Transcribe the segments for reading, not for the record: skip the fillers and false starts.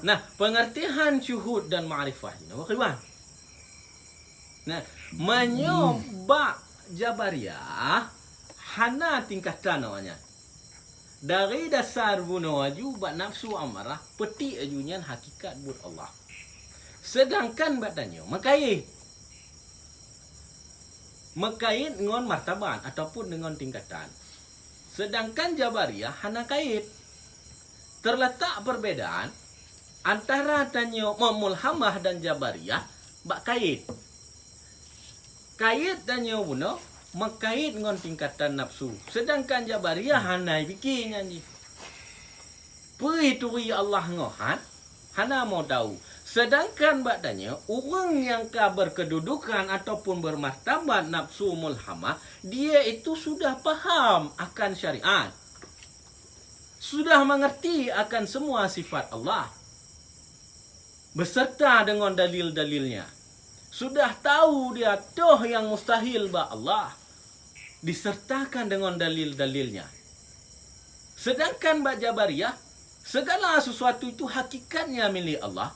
Nah, pengertian syuhud dan ma'rifah ini wakilwan. Nah, menyoba Jabariyah hana tingkatan namanya. Dari dasar bunawaju bak nafsu amarah peti ajunya hakikat buat Allah. Sedangkan badannya makait dengan martaban ataupun dengan tingkatan. Sedangkan Jabariyah hana kait. Terletak perbedaan antara tanyo Mulhamah dan Jabariyah bak kait. Kait tanyo buno makait dengan tingkatan nafsu. Sedangkan Jabariyah hana bikinnya ni. Perituri Allah ngohan hana mau tahu. Sedangkan badannya orang yang berkedudukan ataupun bermartabat nafsu mulhamah, dia itu sudah paham akan syariat. Sudah mengerti akan semua sifat Allah. Beserta dengan dalil-dalilnya. Sudah tahu dia toh yang mustahil ba Allah. Disertakan dengan dalil-dalilnya. Sedangkan ba Jabariyah, segala sesuatu itu hakikatnya milik Allah.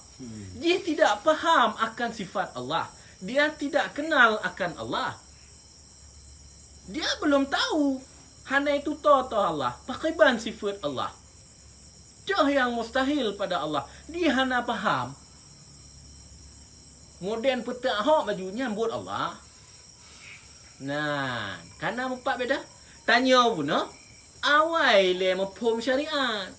Dia tidak paham akan sifat Allah. Dia tidak kenal akan Allah. Dia belum tahu. Hana itu tahu Allah. Pakaiban sifat Allah. Jauh yang mustahil pada Allah. Dia hana paham. Kemudian petak hok bajunya buat Allah. Nah, karena empat beda. Tanya pun, awai le mempom syariat.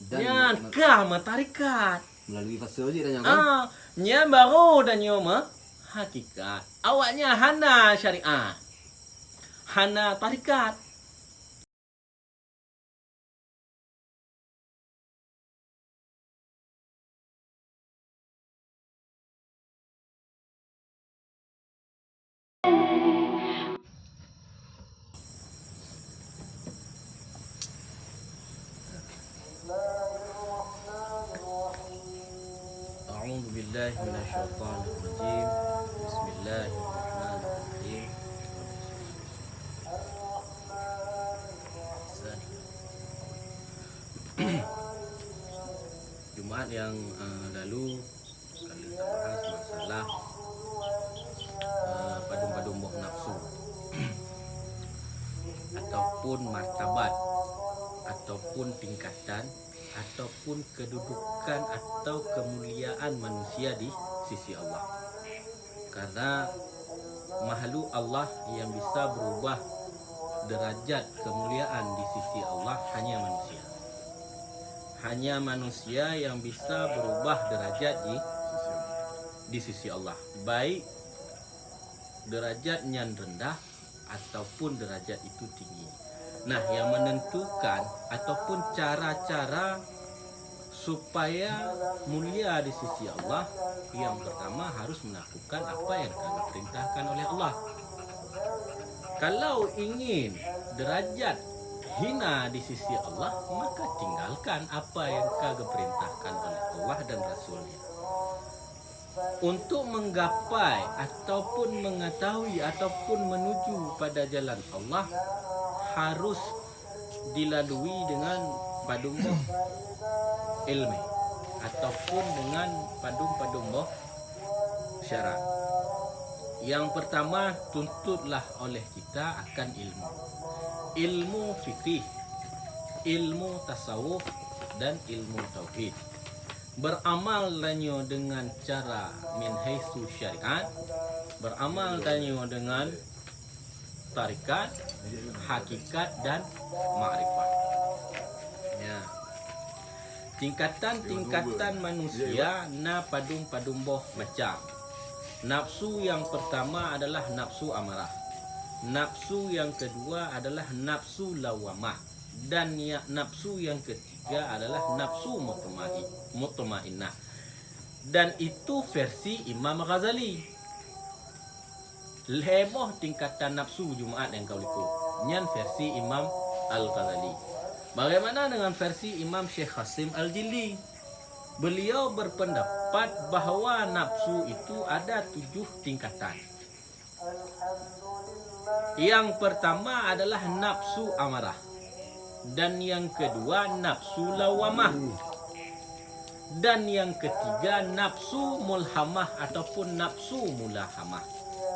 Dan kah matarikat. Melalui fase je tanya kan. Nya baru dan nyoma hakikat. Awaknya hana syariat. Hana tarikat. A'udzu billahi minasyaitonir rajim. Bismillahirrahmanirrahim. Jumat yang lalu kali kita bahas masalah padum-padum buah nafsu ataupun martabat ataupun tingkatan ataupun kedudukan atau kemuliaan manusia di sisi Allah. Karena makhluk Allah yang bisa berubah derajat kemuliaan di sisi Allah hanya manusia. Hanya manusia yang bisa berubah derajat di sisi Allah. Baik derajatnya rendah ataupun derajat itu tinggi. Nah, yang menentukan ataupun cara-cara supaya mulia di sisi Allah, yang pertama harus melakukan apa yang akan diperintahkan oleh Allah. Kalau ingin derajat hina di sisi Allah, maka tinggalkan apa yang akan diperintahkan oleh Allah dan Rasulnya. Untuk menggapai ataupun mengetahui ataupun menuju pada jalan Allah harus dilalui dengan padumboh ilmu ataupun dengan padum-padumboh syarat. Yang pertama, tuntutlah oleh kita akan ilmu. Ilmu fikih, ilmu tasawuf dan ilmu tauhid. Beramal danyo dengan cara min haitsu syariat, beramal danyo dengan tarikat, hakikat dan ma'rifat. Ya. Tingkatan-tingkatan manusia na padum-padumboh macam. Nafsu yang pertama adalah nafsu amarah. Nafsu yang kedua adalah nafsu lawamah. Dan nafsu yang ketiga adalah nafsu mutmainnah. Dan itu versi Imam Ghazali. Leboh tingkatan nafsu Jumaat yang kau lihat. Nyan versi Imam Al-Ghazali. Bagaimana dengan versi Imam Syekh Hasim Al-Jilli? Beliau berpendapat bahawa nafsu itu ada 7 tingkatan. Yang pertama adalah nafsu amarah. Dan yang kedua nafsu lawamah. Dan yang ketiga nafsu mulhamah ataupun nafsu mulahamah.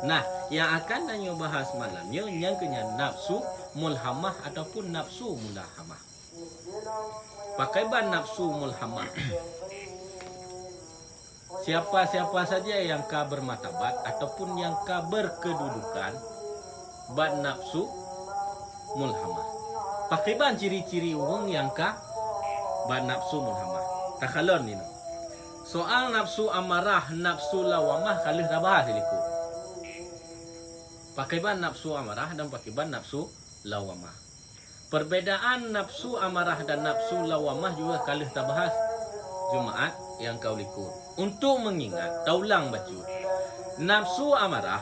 Nah, yang akan Danyo bahas malamnya yang kena nafsu mulhamah ataupun nafsu mulahamah. Pakai ban nafsu mulhamah. Siapa-siapa saja yang ka bermartabat ataupun yang ka berkedudukan ban nafsu mulhamah. Pakai ban ciri-ciri orang yang ka ban nafsu mulhamah. Takalon ni. Soal nafsu amarah, nafsu lawamah kalih dah bahas liku. Pakai ban nafsu amarah dan pakai ban nafsu lawamah. Perbedaan nafsu amarah dan nafsu lawamah juga kalih dah bahas Jumaat yang kau likur. Untuk mengingat, taulang baca. Nafsu amarah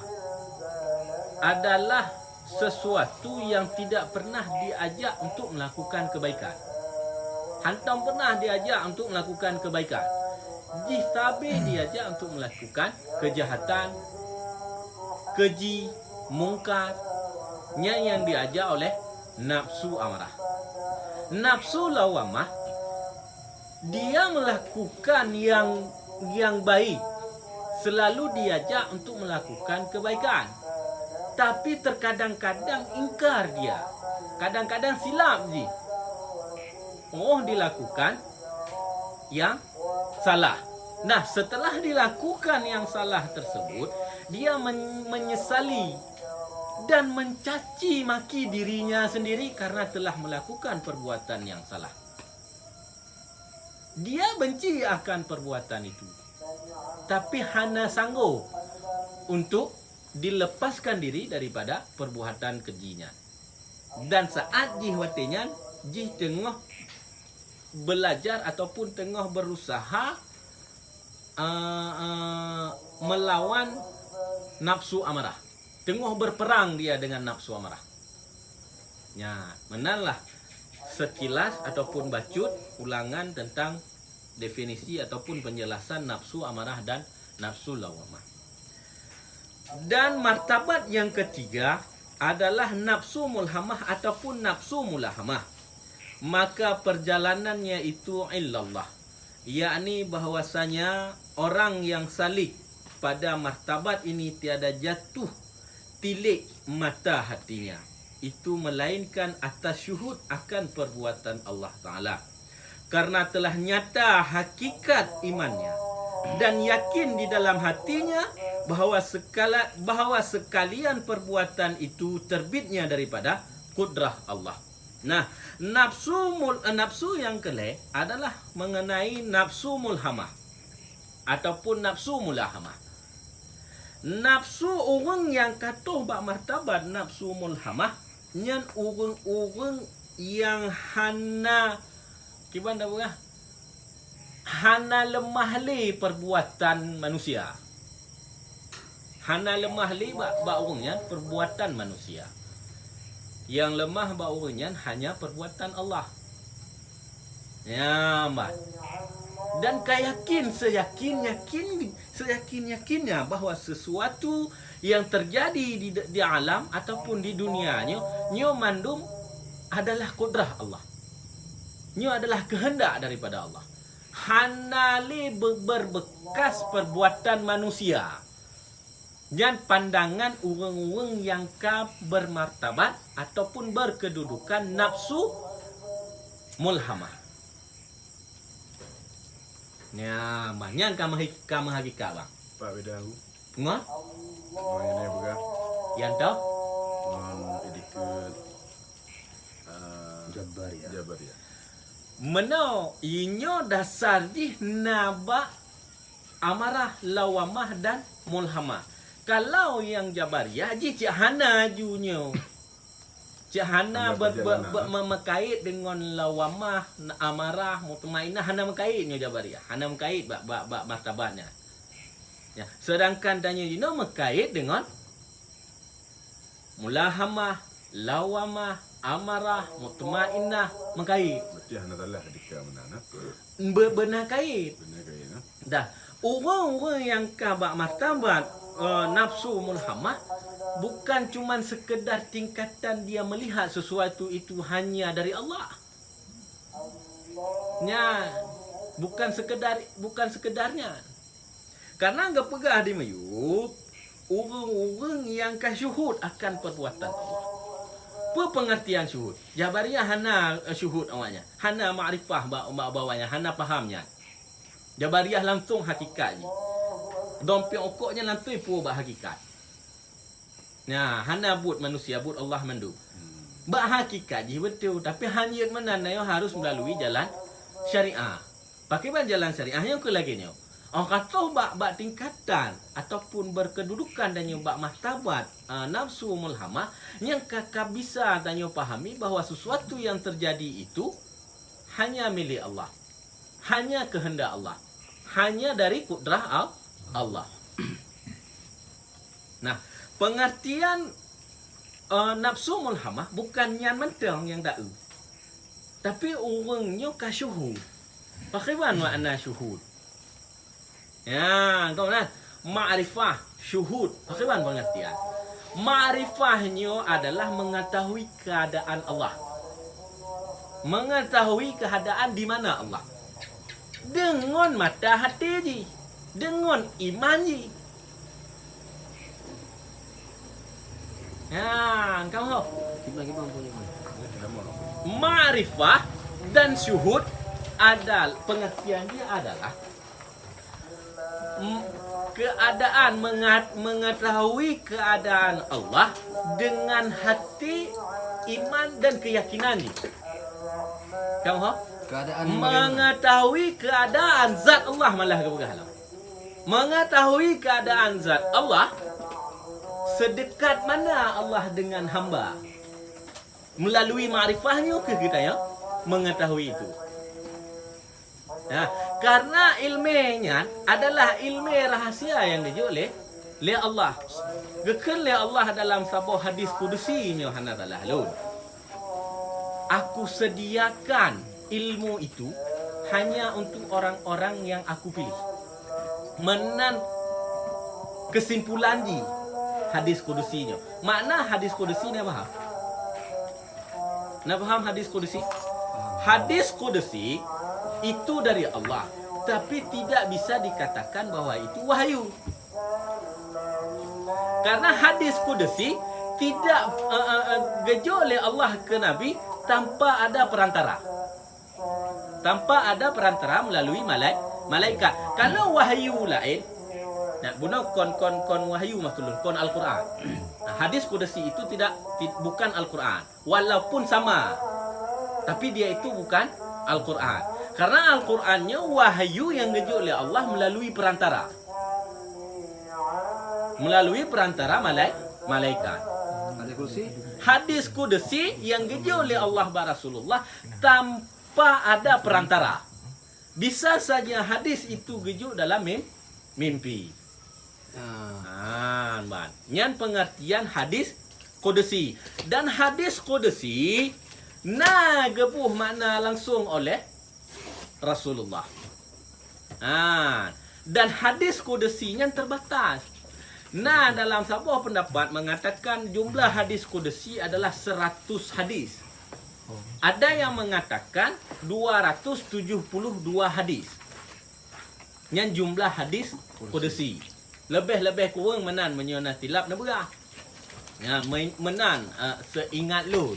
adalah sesuatu yang tidak pernah diajak untuk melakukan kebaikan. Hantam pernah diajak untuk melakukan kebaikan. Disabi diajak untuk melakukan kejahatan, keji, mungkar. Yang diajak oleh nafsu amarah. Nafsu lawamah dia melakukan yang baik, selalu diajak untuk melakukan kebaikan. Tapi terkadang-kadang ingkar dia. Kadang-kadang silap je. Oh, dilakukan yang salah. Nah, setelah dilakukan yang salah tersebut, dia menyesali dan mencaci maki dirinya sendiri karena telah melakukan perbuatan yang salah. Dia benci akan perbuatan itu. Tapi hana sanggup untuk dilepaskan diri daripada perbuatan kejinya. Dan saat jihwatinya, jih tengah belajar ataupun tengah berusaha melawan nafsu amarah. Tengah berperang dia dengan nafsu amarah. Ya, menanlah sekilas ataupun bacut ulangan tentang definisi ataupun penjelasan nafsu amarah dan nafsu lawamah. Dan martabat yang ketiga adalah nafsu mulhamah ataupun nafsu mulahamah. Maka perjalanannya itu illallah, yakni bahwasanya orang yang salik pada martabat ini tiada jatuh tilik mata hatinya, itu melainkan atas syuhud akan perbuatan Allah Ta'ala. Karena telah nyata hakikat imannya dan yakin di dalam hatinya bahawa sekalian perbuatan itu terbitnya daripada kudrah Allah. Nah, nafsu yang kelih adalah mengenai nafsu mulhamah ataupun nafsu mulahamah. Nafsu orang yang katuh bak martabat nafsu mulhamah nyan orang-orang yang hana kiban dah berah hana lemah li perbuatan manusia. Hana lemah li bak orangnya perbuatan manusia. Yang lemah bak orangnya hanya perbuatan Allah. Ya, mat. Dan kayakin seyakin-yakinnya bahawa sesuatu yang terjadi di alam ataupun di dunianya nyo mandum adalah kudrah Allah. Nyo adalah kehendak daripada Allah. Hanali berbekas perbuatan manusia. Dan pandangan orang-orang yang bermartabat ataupun berkedudukan nafsu mulhamah. Ya, banyak kamu hakikat bang. Pak beda aku. Ngah? Yang ini bukan. Yang tahu? Edikut Jabar ya. Jabar ya. Menau inyo dasar di naba amarah, lawamah dan mulhamah. Kalau yang Jabariyah ji cik hana junyo. Cik hana mengkait dengan lawamah, amarah, mutmainah hana mengkaitnya Jabariyah. Hana mengkait bak martabatnya. Ya, sedangkan tanya Yuna mengkait dengan mulahamah, lawamah, amarah, mutmainah mengkait. Berarti hana salah ketika menana. Benar kait. Benar kaya na. Dah, orang-orang yang kabak martabat nafsu mulhamah bukan cuman sekedar tingkatan dia melihat sesuatu itu hanya dari Allah. Ya, bukan sekedarnya. Karena enggak pegah di mayup orang-orang yang kasyuhud akan perbuatan Allah. Apa pengertian syuhud? Jabariyah hana syuhud awaknya. Hana ma'rifah bawanya, hana fahamnya. Jabariyah langsung hakikatnya. Dompet okoknya langsung pun hakikat. Nah, hana but manusia, but Allah mandu. Hakikat je betul, tapi hanya mana harus melalui jalan syariah. Pakai jalan syariah yang ke lagi nyo. Orang kata bak tingkatan ataupun berkedudukan dan bak martabat nafsu mulhamah yang kakak bisa tanya pahami bahawa sesuatu yang terjadi itu hanya milik Allah. Hanya kehendak Allah. Hanya dari kudrah Allah. Nah, pengertian nafsu mulhamah bukan yang mentang yang tak. Tapi orangnya kasyuhud. Bagaimana makna syuhud? Ya, kau nak ma'rifah, syuhud. Bagaimana pengertian? Ma'rifahnya adalah mengetahui keadaan Allah. Mengetahui keadaan di mana Allah. Dengan mata hati je. Dengan iman je. Ya, kau tahu? Ma'rifah dan syuhud adalah pengertiannya adalah keadaan mengetahui keadaan Allah dengan hati, iman dan keyakinan. Kamu tahu? Keadaan Mengetahui keadaan zat Allah malah kebegalan. Mengetahui keadaan zat Allah, sedekat mana Allah dengan hamba. Melalui ma'rifahnya ke kita ya mengetahui itu. Nah, karena ilmunya adalah ilmu rahasia yang dijulih oleh Allah. Gekal oleh Allah dalam sebuah hadis kudusinya hana taala lun. Aku sediakan ilmu itu hanya untuk orang-orang yang aku pilih. Menan kesimpulan di hadis kudusinya. Makna hadis kudusinya apa? Nak faham hadis kudusi? Hadis kudusi itu dari Allah, tapi tidak bisa dikatakan bahwa itu wahyu. Karena hadis kudusi tidak gejo oleh Allah ke Nabi tanpa ada perantara. Tanpa ada perantara melalui malaikat. Kalau wahyu lain, nah guna kon wahyu maksudun kon Al-Quran. Nah, hadis kudusi itu bukan Al-Quran, walaupun sama, tapi dia itu bukan Al-Quran. Karena Al-Qurannya wahyu yang gejo oleh Allah melalui perantara. Melalui perantara malaikat. Hadis kudusi yang gejo oleh Allah wa Rasulullah tanpa ada perantara. Bisa saja hadis itu gejo dalam mimpi. Yang pengertian hadis kudusi. Dan hadis kudusi gebuh makna langsung oleh Rasulullah. Dan hadis kudusinya terbatas. Dalam sebuah pendapat mengatakan jumlah hadis kudusi adalah 100 hadis. Ada yang mengatakan 272 hadis. Yang jumlah hadis kudusi. Lebih kurang menan menyona tilap na berah. Ya, menan seingat lun.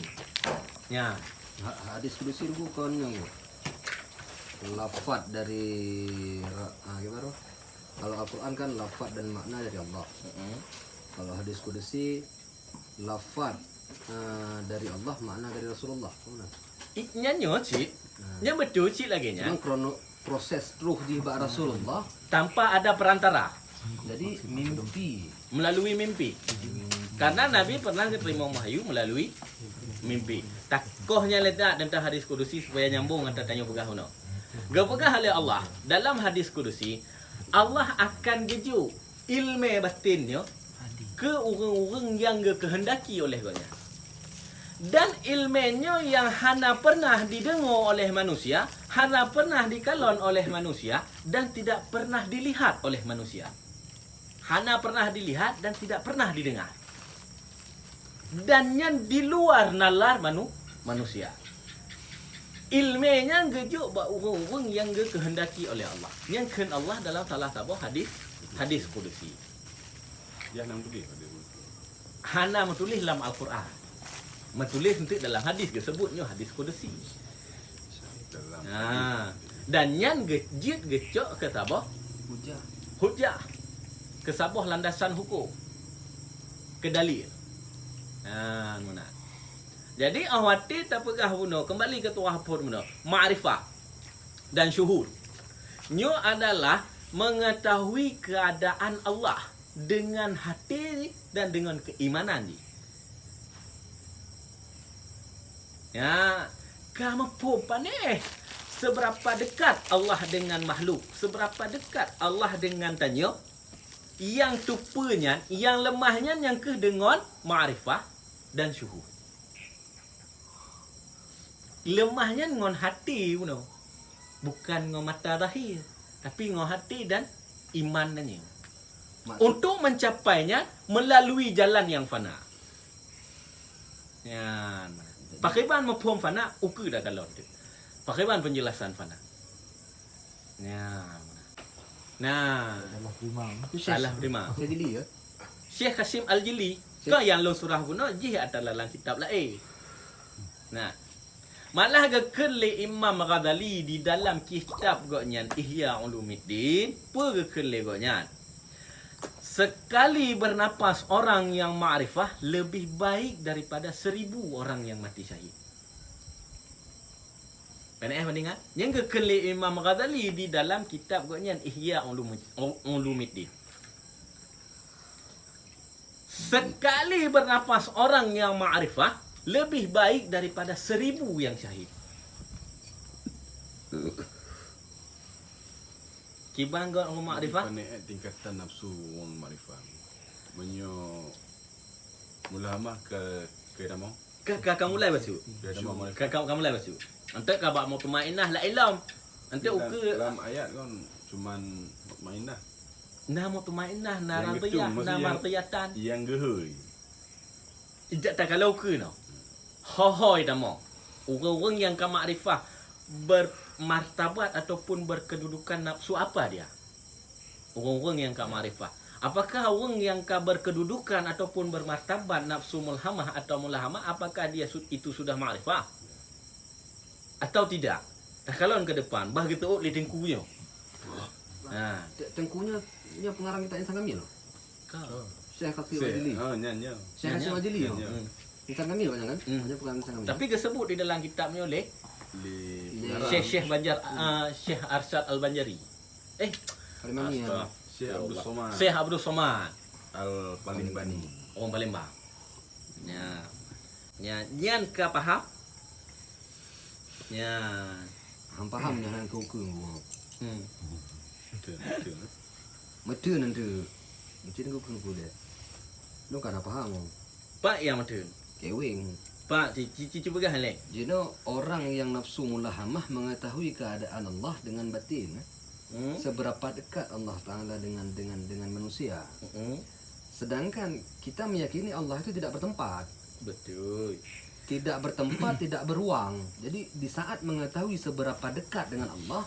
Ya. Hadis kudusi itu bukan yang lafaz dari gimana? Kalau Al-Quran kan lafaz dan makna dari Allah. Kalau hadis kudusi lafaz dari Allah, makna dari Rasulullah. Nyanyo cik. Yang betul cik lagi nya. Proses ruh di bak Rasulullah tanpa ada perantara. Jadi mimpi. Melalui mimpi. Karena Nabi pernah terima wahyu melalui mimpi. Takohnya letak tentang hadis kudusi supaya nyambung antara tanya pegah uno. Gapegah oleh Allah dalam hadis kudusi, Allah akan geju ilmu batinnya ke orang-orang yang kehendaki oleh Dia. Dan ilmunya yang hana pernah didengar oleh manusia, hana pernah dikalon oleh manusia dan tidak pernah dilihat oleh manusia. Hana pernah dilihat dan tidak pernah didengar. Dan yang di luar nalar manusia. Ilmenya gejuk ba urang yang kehendaki oleh Allah. Yang kehendak Allah dalam salah satu hadis qudsi. Dia nak tulis pada Hana menulis dalam Al-Quran. Menulis nanti dalam hadis disebutnya hadis qudsi. dalam Dan yang gejit gecok ke sabah Hujah. hujah. Ke sabah landasan hukum. Ke dalil. Mana. Jadi awati tak pegah guna kembali ke tuah pun guna ma'rifah dan syuhud. Nyo adalah mengetahui keadaan Allah dengan hati dan dengan keimanan ni. Ya, kamu pun seberapa dekat Allah dengan makhluk, seberapa dekat Allah dengan tanya. Yang tupanya, yang lemahnya yang ke dengan ma'rifah dan syuhud. Lemahnya dengan hati puno. Bukan dengan mata zahir, tapi dengan hati dan iman tanya. Untuk mencapainya melalui jalan yang fana. Ya. Pakaiban mafhum fana ukur dah kalau tu. Pakaiban penjelasan fana. Ya. Nah, salah terima. Saya jeli ya. Syekh Kasim Al-Jili, kau yang lo surah guna jih adalah dalam kitab lain. Nah, malah gekele Imam Ghazali di dalam kitab goknya Ihya Ulumuddin, pegekele goknya. Sekali bernapas orang yang ma'rifah lebih baik daripada 1000 orang yang mati syahid. Pernah bandingan? Yang gekele Imam Ghazali di dalam kitab goknya Ihya Ulumuddin. Sekali bernafas orang yang ma'rifah lebih baik daripada 1000 yang syahid. Kibang orang ma'rifah Panik tingkatan nafsu orang makrifah. Menyo mulahamah ke nama. Kakak mulai basu. Kakak mulai basu. Nanti kabak mau pemainah la ilam. Nanti uke dalam ayat kan cuman mainah. na mau pemainah na Yang rabiyah getum, na maksudnya marqiyatan. Yang gehoi. Ijak tak kalau ke no. Hohoi damo. Orang-orang yang ka makrifah bermartabat ataupun berkedudukan nafsu apa dia? Orang-orang yang ka makrifah. Apakah orang yang ka berkedudukan ataupun bermartabat nafsu mulhamah atau mulahamah, apakah dia itu sudah makrifah? Atau tidak? Dah kalon ke depan, bah gitu li tengkunya. Ha, Tengkunya nya pengarang kita Insan Kamil. kau. Syekh Kasim Al-Jili. Nyanyi. Syekh Kasim Al-Jili. Nyanyi. Insan Kamil banyak kan? Hmm. Banyak pengarang Insan Kamil. Tapi disebut di dalam kitabnya oleh Li Syekh Banjar Syekh Arsyad Al-Banjari. Kalimani ya. Syekh Abdul Somad Syekh Abdul Somad, Al-Palimbani. orang Palembang. Ya. Ya, nyan ka faham? Ya. Hang faham yang kau ke. Hmm. Betul. Mata nanti. Macam kau ke dia. Lu kan apa faham? Pak yang madun. Kewing. Pak cici cuba gah lek. Jadi orang yang nafsu mulahamah mengetahui keadaan Allah dengan batin. Hmm. Seberapa dekat Allah Taala dengan manusia. Hmm. Sedangkan kita meyakini Allah itu tidak bertempat. Betul. Tidak bertempat, tidak beruang. Jadi di saat mengetahui seberapa dekat dengan Allah,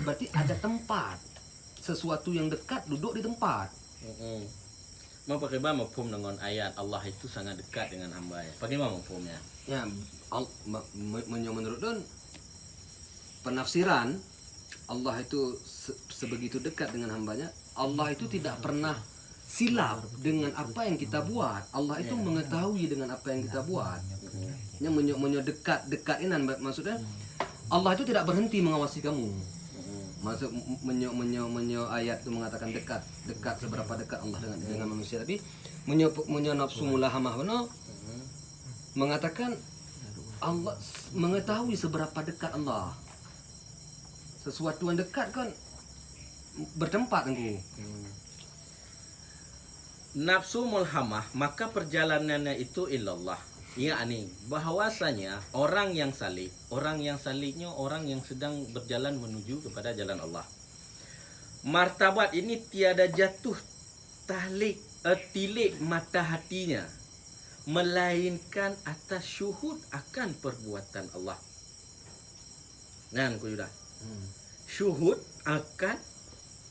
berarti ada tempat. Sesuatu yang dekat duduk di tempat. Hmm. Mau pakai apa mafhum dengan ayat Allah itu sangat dekat dengan hamba ya. Bagaimana mafhumnya? Ya, menurut Don, penafsiran Allah itu sebegitu dekat dengan hambanya. Allah itu tidak pernah silap dengan apa yang kita buat. Allah itu mengetahui dengan apa yang kita buat. Yang dekat ini maksudnya Allah itu tidak berhenti mengawasi kamu. Maksud menyo ayat itu mengatakan dekat seberapa dekat Allah dengan manusia, tapi menyo nafsu mulahamah benar mengatakan Allah mengetahui seberapa dekat Allah. Sesuatu yang dekat kan bertempat engkau. Nafsu mulhamah, maka perjalanannya itu illallah. yakni bahwasanya orang yang saliknya orang yang sedang berjalan menuju kepada jalan Allah. Martabat ini tiada jatuh tilik mata hatinya, melainkan atas syuhud akan perbuatan Allah. Nan ku sudah. Hmm. Syuhud akan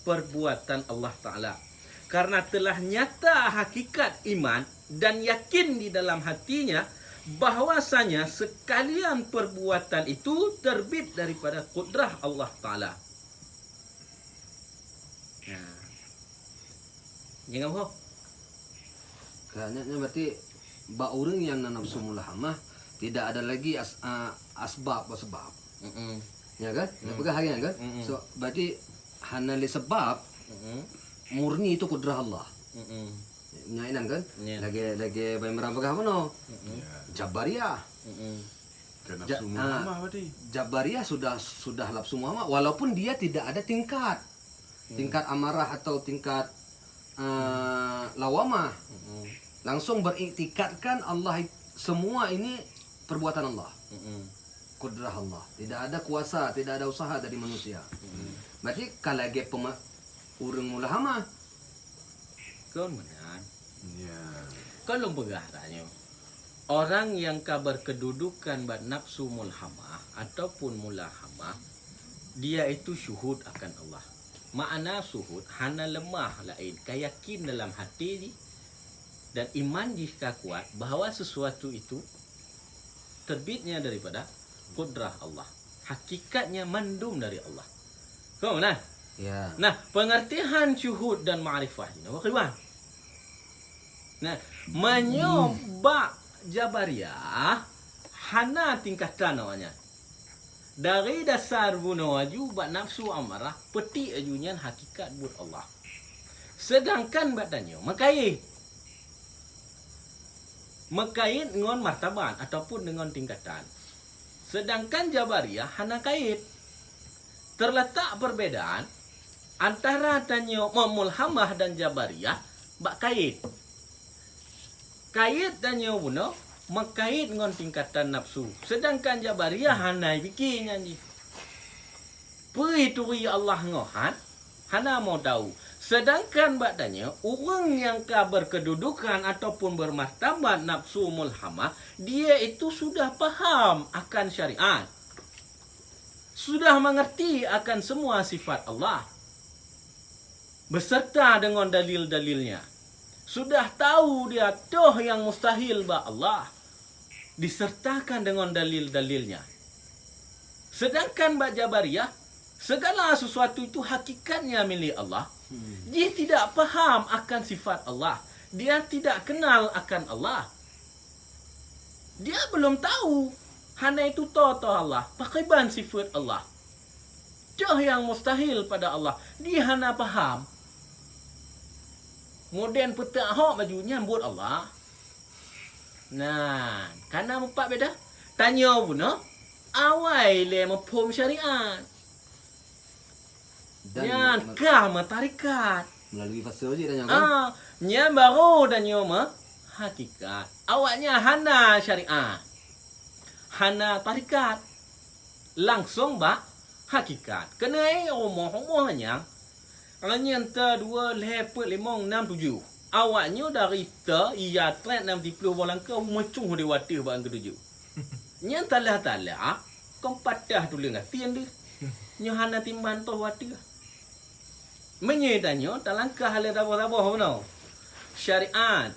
perbuatan Allah Ta'ala. Karena telah nyata hakikat iman dan yakin di dalam hatinya bahwasanya sekalian perbuatan itu terbit daripada kudrah Allah Ta'ala. Nah. Jangan apa? Kayaknya berarti bak orang yang nafsu mulhamah tidak ada lagi asbab sebab. Ya kan? Nak pegang hari kan? So berarti hanya li sebab murni itu kudrah Allah. Nyainan kan? Ya. Lagi bayi merang pegang mana? Jabariyah. Kena Ja- semua ah. mah tadi. Jabariyah sudah nafsu mulhamah walaupun dia tidak ada tingkat. Tingkat amarah atau tingkat lawamah. Langsung beriktikadkan Allah semua ini perbuatan Allah. Kudrah Allah. Tidak ada kuasa, tidak ada usaha dari manusia. Berarti kalau lagi urang mulhamah. Kau benar. Ya. Kalau begah tanya. Orang yang kabar kedudukan bad nafsu mulhamah ataupun mulahamah, dia itu syuhud akan Allah. Makna syuhud hana lemah lain, kayakin dalam hati ni dan iman jika kuat bahawa sesuatu itu terbitnya daripada kudrah Allah. Hakikatnya mandum dari Allah. Kau mana? Ya. Nah, pengertian syuhud dan ma'rifah ini wakiban. Nah, menyoba Jabariyah hana tingkatan namanya. Dari dasar bunawaju bak nafsu amarah peti ajunya hakikat buat Allah. Sedangkan badannya makait dengan martaban ataupun dengan tingkatan. Sedangkan Jabariyah hana kait. Terletak perbedaan antara tanyo mulhamah dan Jabariyah bak kait. Kait tanyo buno makait dengan tingkatan nafsu. Sedangkan Jabariyah hana bikinnya ni. Perituri Allah ngohan hana mau tahu. Sedangkan badannya orang yang berkedudukan ataupun bermartabat nafsu mulhamah, dia itu sudah paham akan syariat. Sudah mengerti akan semua sifat Allah. Beserta dengan dalil-dalilnya. Sudah tahu dia toh yang mustahil ba Allah. Disertakan dengan dalil-dalilnya. Sedangkan bak Jabariyah, segala sesuatu itu hakikatnya milik Allah. Dia tidak faham akan sifat Allah. Dia tidak kenal akan Allah. Dia belum tahu. Hanya itu toh Allah. Pakiban sifat Allah. Toh yang mustahil pada Allah. Dia hanya faham. Kemudian petak hok bajunya buat Allah. Nah, karena empat beda. Tanya pun, awai le mempom syariat. Yan kah matarikat. Melalui fase je tanya kan. Nya baru dan nyoma hakikat. Awaknya hana syariat. Hana tarikat. Langsung ba hakikat. Kena omong-omong hanya. Hanya enta 2 lepet 5 6 7. Awaknya dari ta iya tret 60 walang ke macung de watih bang ke 7. Nya talah-talah kompatah tu lengan tian dia. Nya hana timban to watih. Menyetanyo talangkah hal dabo-dabo hono. Syariat,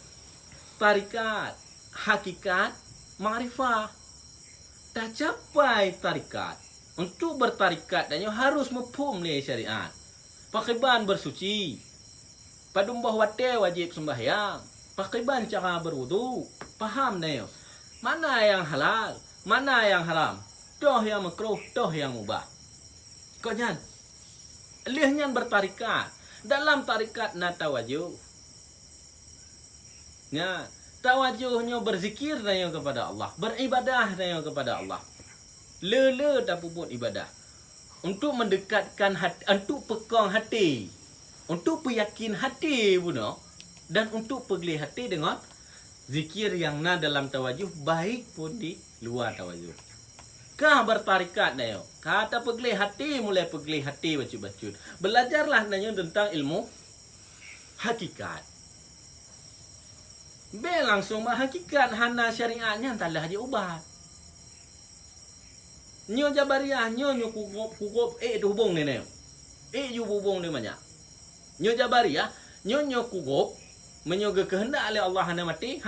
tarikat, hakikat, ma'rifah. Dah capai tarikat. Untuk bertarikat danyo harus mafhum le syariat. Pakiban bersuci. Padumbah wate wajib sembahyang. Pakiban cara berwudu. Paham danyo. Mana yang halal, mana yang haram. Toh yang makruh, toh yang mubah. Kau nyan. Lihatnya bertarikat. Dalam tarikat na tawajuh. Ya, tawajuhnya berzikir danyo kepada Allah, beribadah danyo kepada Allah. Lele tak puput ibadah. Untuk mendekatkan hati, untuk pekang hati, untuk peyakin hati puno, dan untuk pegli hati dengan zikir yang na dalam tawajuh baik pun di luar tawajuh. Kah bertarikat dayo. Kata pegli hati, mulai pegli hati bacut-bacut. Belajarlah nanya tentang ilmu hakikat. Be langsung hakikat hana syariatnya entahlah dia ubat. Nyo Jabariyah nyo kukup tu hubung ni. Ju hubung ni banyak. Nyo Jabariyah nyo kukup menyoga kehendak oleh Allah hana mati.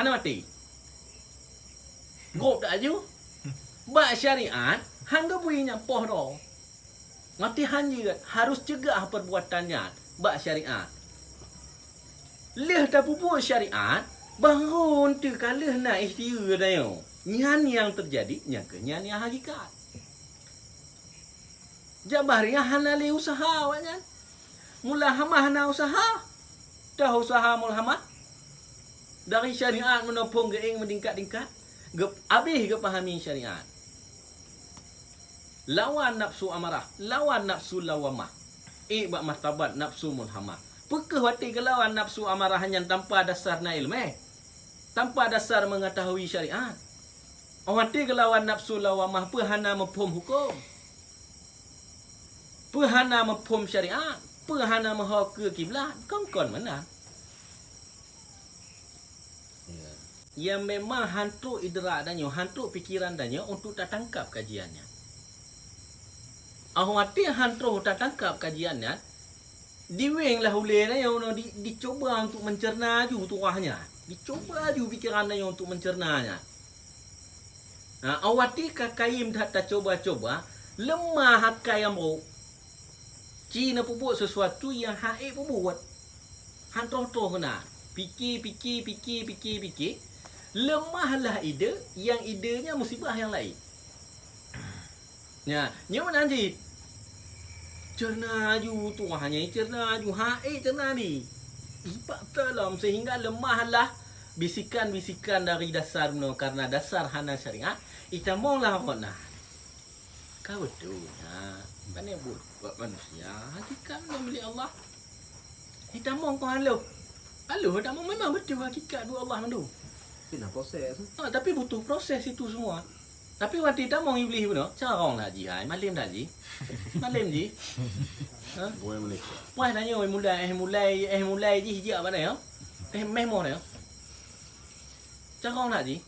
Gop tak aju. Ba syariat hangga bui nyapoh ro. Mati hanji harus cegah perbuatannya ba syariat. Leh tak pupuk syariat bangun tu kalah nak ikhtiar dah yo. Nyan yang terjadi nyan yang hakikat. Jabariyah hana le usaha wajan. Mulahamah hana usaha. Dah usaha mulahamah. Dari syariat menopong geing meningkat-tingkat. Habis ke pahami syariat. Lawan nafsu amarah, lawan nafsu lawamah. Bak martabat nafsu mulhamah. Pekeh wati ke lawan nafsu amarah hanya tanpa dasar na ilmu tanpa dasar mengetahui syariat. Wati ke lawan nafsu lawamah pehana mafhum hukum. Pehana mafhum syariat, pehana maha ke kiblat. Kon mana? Yang memang hantu idrak dannya, hantu pikiran dannya untuk tak tangkap kajiannya. Awati hantu tak tangkap kajiannya, diweng lah uleh yang dicoba untuk mencerna ju tuahnya, dicoba ju pikirannya untuk mencernanya. Awati kakaim tak coba-coba, lemah hakai amro. Cina pupuk sesuatu yang haik pupuk. Hantu kena fikir. Lemahlah ide, yang idenya musibah yang lain. Ya, nyawa nanti cerna ju tu hanya cerna ju cerna ni. Ipak dalam sehingga lemahlah bisikan-bisikan dari dasar karena dasar hana syariat. Itamonglah mana. Kau betul. Mana buat manusia hakikat milik Allah. Itamong kau halu. Itamong memang betul hakikat dua Allah mandu. Nak proses. Tapi butuh proses itu semua. Tapi waktu kita mau iblis pun, carong lah ji, malam dah ji, Boleh Malaysia. Wah tanya, mulai ji hijau mana ya? Memo ya? Carong lah ji,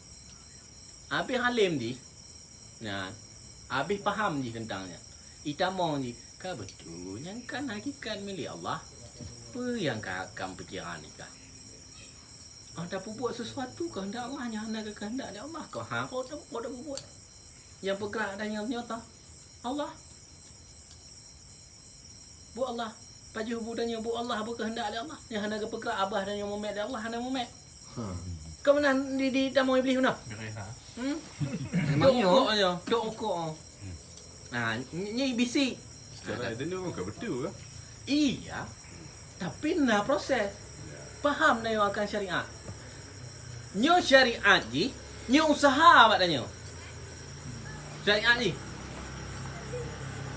habis halim ji, habis paham ji tentangnya. Itamong ji, kau betul, yang kan hakikat milik Allah, apa yang kau akan pikiran ni kah? Anda buat sesuatu kehendak Allah hanya kehendak Allah. Kau dah buat. Yang bergerak dan yang nyata Allah. Bu Allah. Paju budanya bu Allah berkehendak Allah. Yang hanya bergerak abah dan yang memet Allah hanya memet. Kau mana di tamu iblis mana? Memangnya. Kok. Ni bisi. Secara itu ni bukan betul ke? Iya. Tapi nak proses. Faham na akan syariat. Nyo syariat ji, nyo usaha awak tanya. Syariat ni.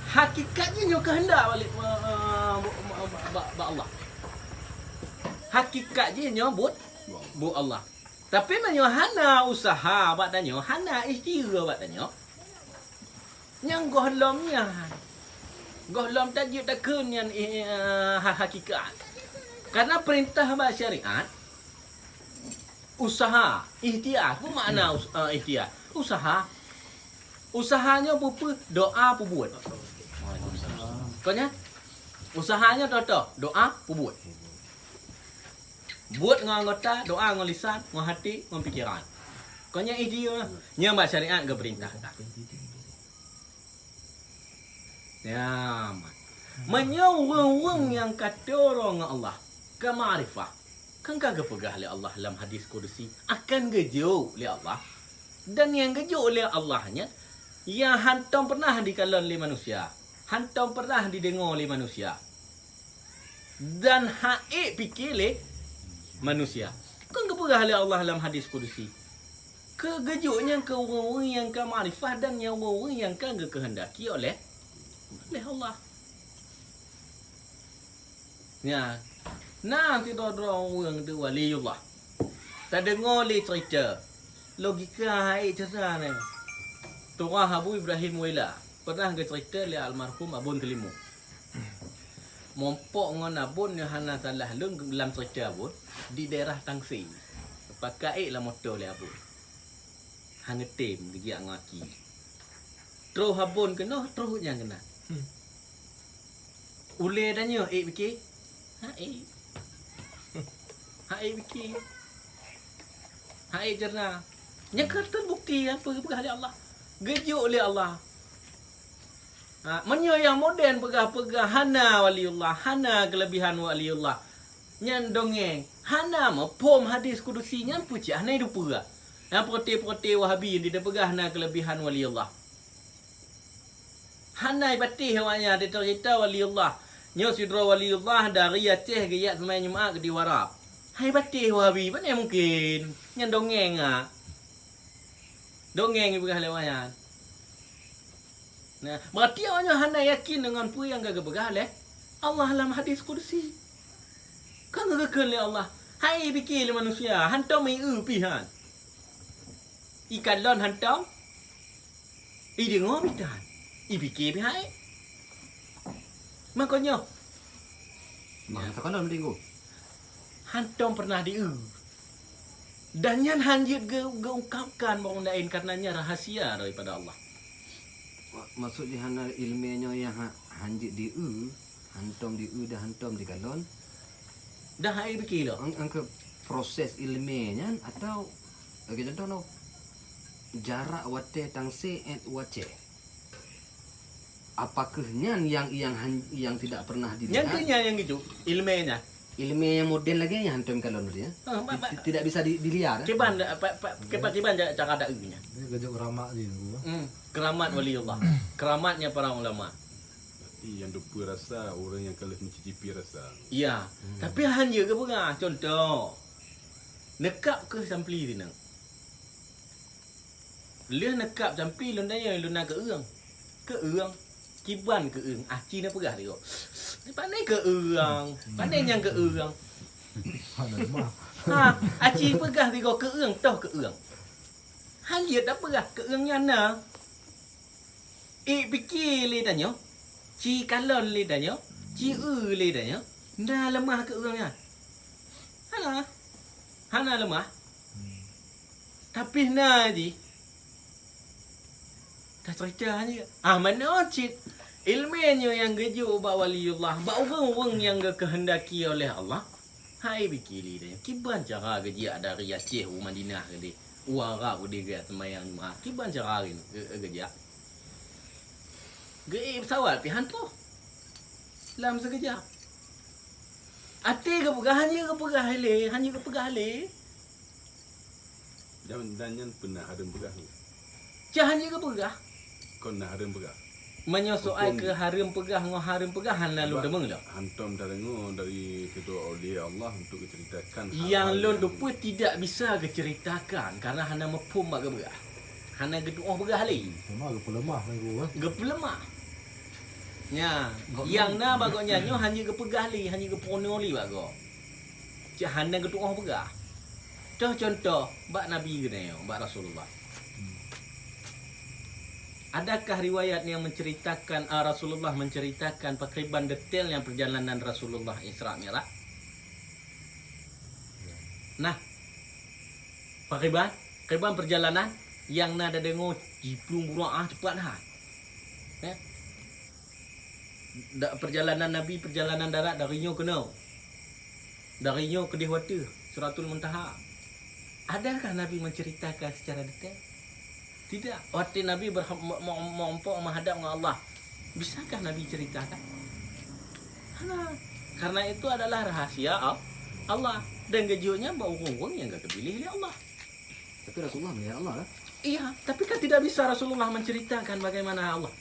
Hakikatnya nyo kehendak balik Allah. Hakikatnya nyo buat Allah. Tapi nyo hana usaha awak tanya, hana ikhtiar awak tanya. Yang gohlomnya. Gohlom tajuk takun yang hakikat. Karena perintah bahasa syariat usaha, ikhtiar. Apa makna ikhtiar? Usaha. Usahanya apa? Doa apa buat? Kau usahanya doa apa buat? Buat dengan anggota, doa dengan lisan, dengan hati, dengan pikiran. Kau ikhtiar. Nya bahasa syariat ke perintah tak? Ya, menyawang yang kata orang Allah ke ma'rifah. Kan kagak pegah oleh Allah dalam hadis kudusi akan gejuk oleh Allah. Dan yang gejuk oleh Allahnya yang hantam pernah dikalau oleh manusia, hantam pernah didengar oleh manusia, dan haik fikir oleh manusia. Kan kepegah oleh Allah dalam hadis kudusi. Kegejuknya ke orang-orang yang ke ma'rifah dan yang orang-orang yang kagak kehendaki oleh Allah. Ya. Nanti orang tu waliullah. Tak dengar le cerita. Logika hai cerita ni. Tuah Abu Ibrahim Waila pernah ke cerita le almarhum Abun Telimu. Mompok ngon Abun yang hana salah lung dalam cerita Abun di daerah Tangsi. Pakai lah motor le Abun. Hangetim dia ngaki. Terus habun kena, terus yang kena. Ule tanya, fikir. Fikir. Cerna. Yang kata bukti apa pegah oleh Allah. Gejuk oleh Allah. Menyo yang moden pegah-pegah hana waliullah, hana kelebihan waliullah. Nyan dongeng, hana ma pom hadis kudusi nyan puci hana hidup pegah. Yang prote-prote Wahabi dia pegah hana kelebihan waliullah. Hana batih awaknya dia cerita waliullah. Nyo sidra waliullah dari Aceh gaya semai Jumaat ke Diwarap. Hai batih Wahabi, mana mungkin? Nyan dongeng Dongeng pegah lewatnya. Nah, berarti awaknya hana yakin dengan apa yang gagah pegah leh Allah dalam hadis kursi. Kan gagah oleh Allah. Hai fikir manusia, hantam mai pihan. Ikan lon hantam. Dengar pihan. Fikir pihai. Makanya Mak sekolah mendinggu. hantam pernah dan yang hanjit ungkapkan bahawa lain karenanya rahasia daripada Allah. Maksudnya hana ilmiahnya yang hanjit di hantam di dah hantam di galon. Dah hai fikir lah. Angka proses ilmiahnya atau bagi contoh no jarak wate tangse et wace. Apakah yang tidak pernah dilihat? Yang gitu ilmiahnya. Ilmiah yang modern lagi yang hantam galon dia. Tidak bisa dilihat. Kiban cara ada nya. Ini gajah keramat dia. Keramat waliullah. Keramatnya para ulama. Berarti yang dupa rasa, orang yang kalah mencicipi rasa. Ya, tapi hanya ke pegah. Contoh. Nekap ke sampli ni nang. Dia nekap sampli lun daya lun ke eung. Ke eung. Kiban ke eung. Cina pegah dia. Pandai ke eung. Pandai yang ke eung. Aci pegah dia ke eung, toh ke eung. Hanya dah pegah ke eung yana. Fikir le tanya. Ci kalon le tanya. Ci le tanya. Dah lemah ke eungnya. Hana lemah. Tapi nadi. Dah cerita hanya. Mana cik. Ilmiahnya yang gejuk bawa waliullah. Bawa orang yang kehendaki oleh Allah. Hai fikir dia. Kiban cara gejak dari Aceh Madinah ke dia. Uara ke dia semayang Jumaat. Kiban cara ni gejak. Gei pesawat pi hantu. Dalam sekejap. Ati ke pegah hanya ke pegah le. Dan yang pernah ada pegah ni. Hanya ke pegah. Kau nak ada pegah. Menyosoal ke harum pegah ngau harum pegah lalu demeng dah. Hantam dari kedua awliya Allah untuk diceritakan. Yang lon dupa tidak bisa diceritakan kerana hana mepum bak pegah. Hana geduah pegah le. Sama ke lemah lagi. Gepelemah. Ya, yang na bagoknya nyo hanya ke pegah li, hanya ke pono li bago. Cak hana geduah pegah. Contoh bak Nabi gene yo, bak Rasulullah. Adakah riwayat yang menceritakan Rasulullah menceritakan pakriban detail yang perjalanan Rasulullah Isra Mi'raj? Nah, pakriban perjalanan yang nada dengo jiplung burung cepat dah. Perjalanan Nabi, perjalanan darat dari Nyo ke Nau. Dari Nyo ke Dihwata, Suratul Muntaha. Adakah Nabi menceritakan secara detail? Tidak. Waktu Nabi mampu menghadap dengan Allah. Bisakah Nabi ceritakan? Karena itu adalah rahasia Allah. Dan gejolnya bawa orang yang gak kepilih oleh Allah. Tapi Rasulullah melihat Allah lah. Iya, tapi kan tidak bisa Rasulullah menceritakan bagaimana Allah.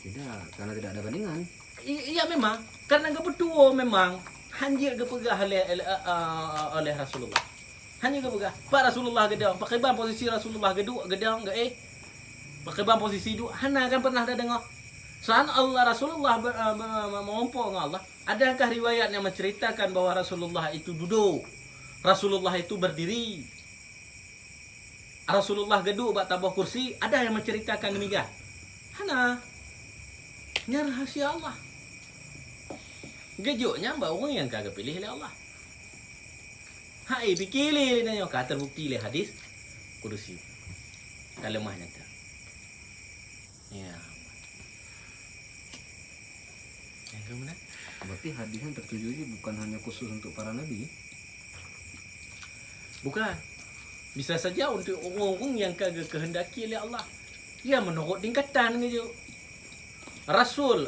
Tidak, karena tidak ada bandingan. Iya memang. Karena kebetulan memang hanjir kepegah oleh Rasulullah. Hanya kepegah. Pak Rasulullah gedang. Pakai bang posisi Rasulullah gedang enggak pakai bang posisi dua. Hana kan pernah ada dengar. Saat Allah Rasulullah mengompong dengan Allah. Adakah riwayat yang menceritakan bahwa Rasulullah itu duduk? Rasulullah itu berdiri. Rasulullah geduk bak tabah kursi. Ada yang menceritakan demikian? Hana. Ini rahasia Allah. Gejoknya mbak orang yang kagak pilih oleh Allah. Hai fikir dia kata terbukti oleh hadis kudusi. Kalemah nyata. Ya. Yang kemudian Berarti hadis yang tertuju ini bukan hanya khusus untuk para nabi. bukan. Bisa saja untuk orang-orang yang kagak kehendaki oleh Allah. Ya menurut tingkatan gitu. Rasul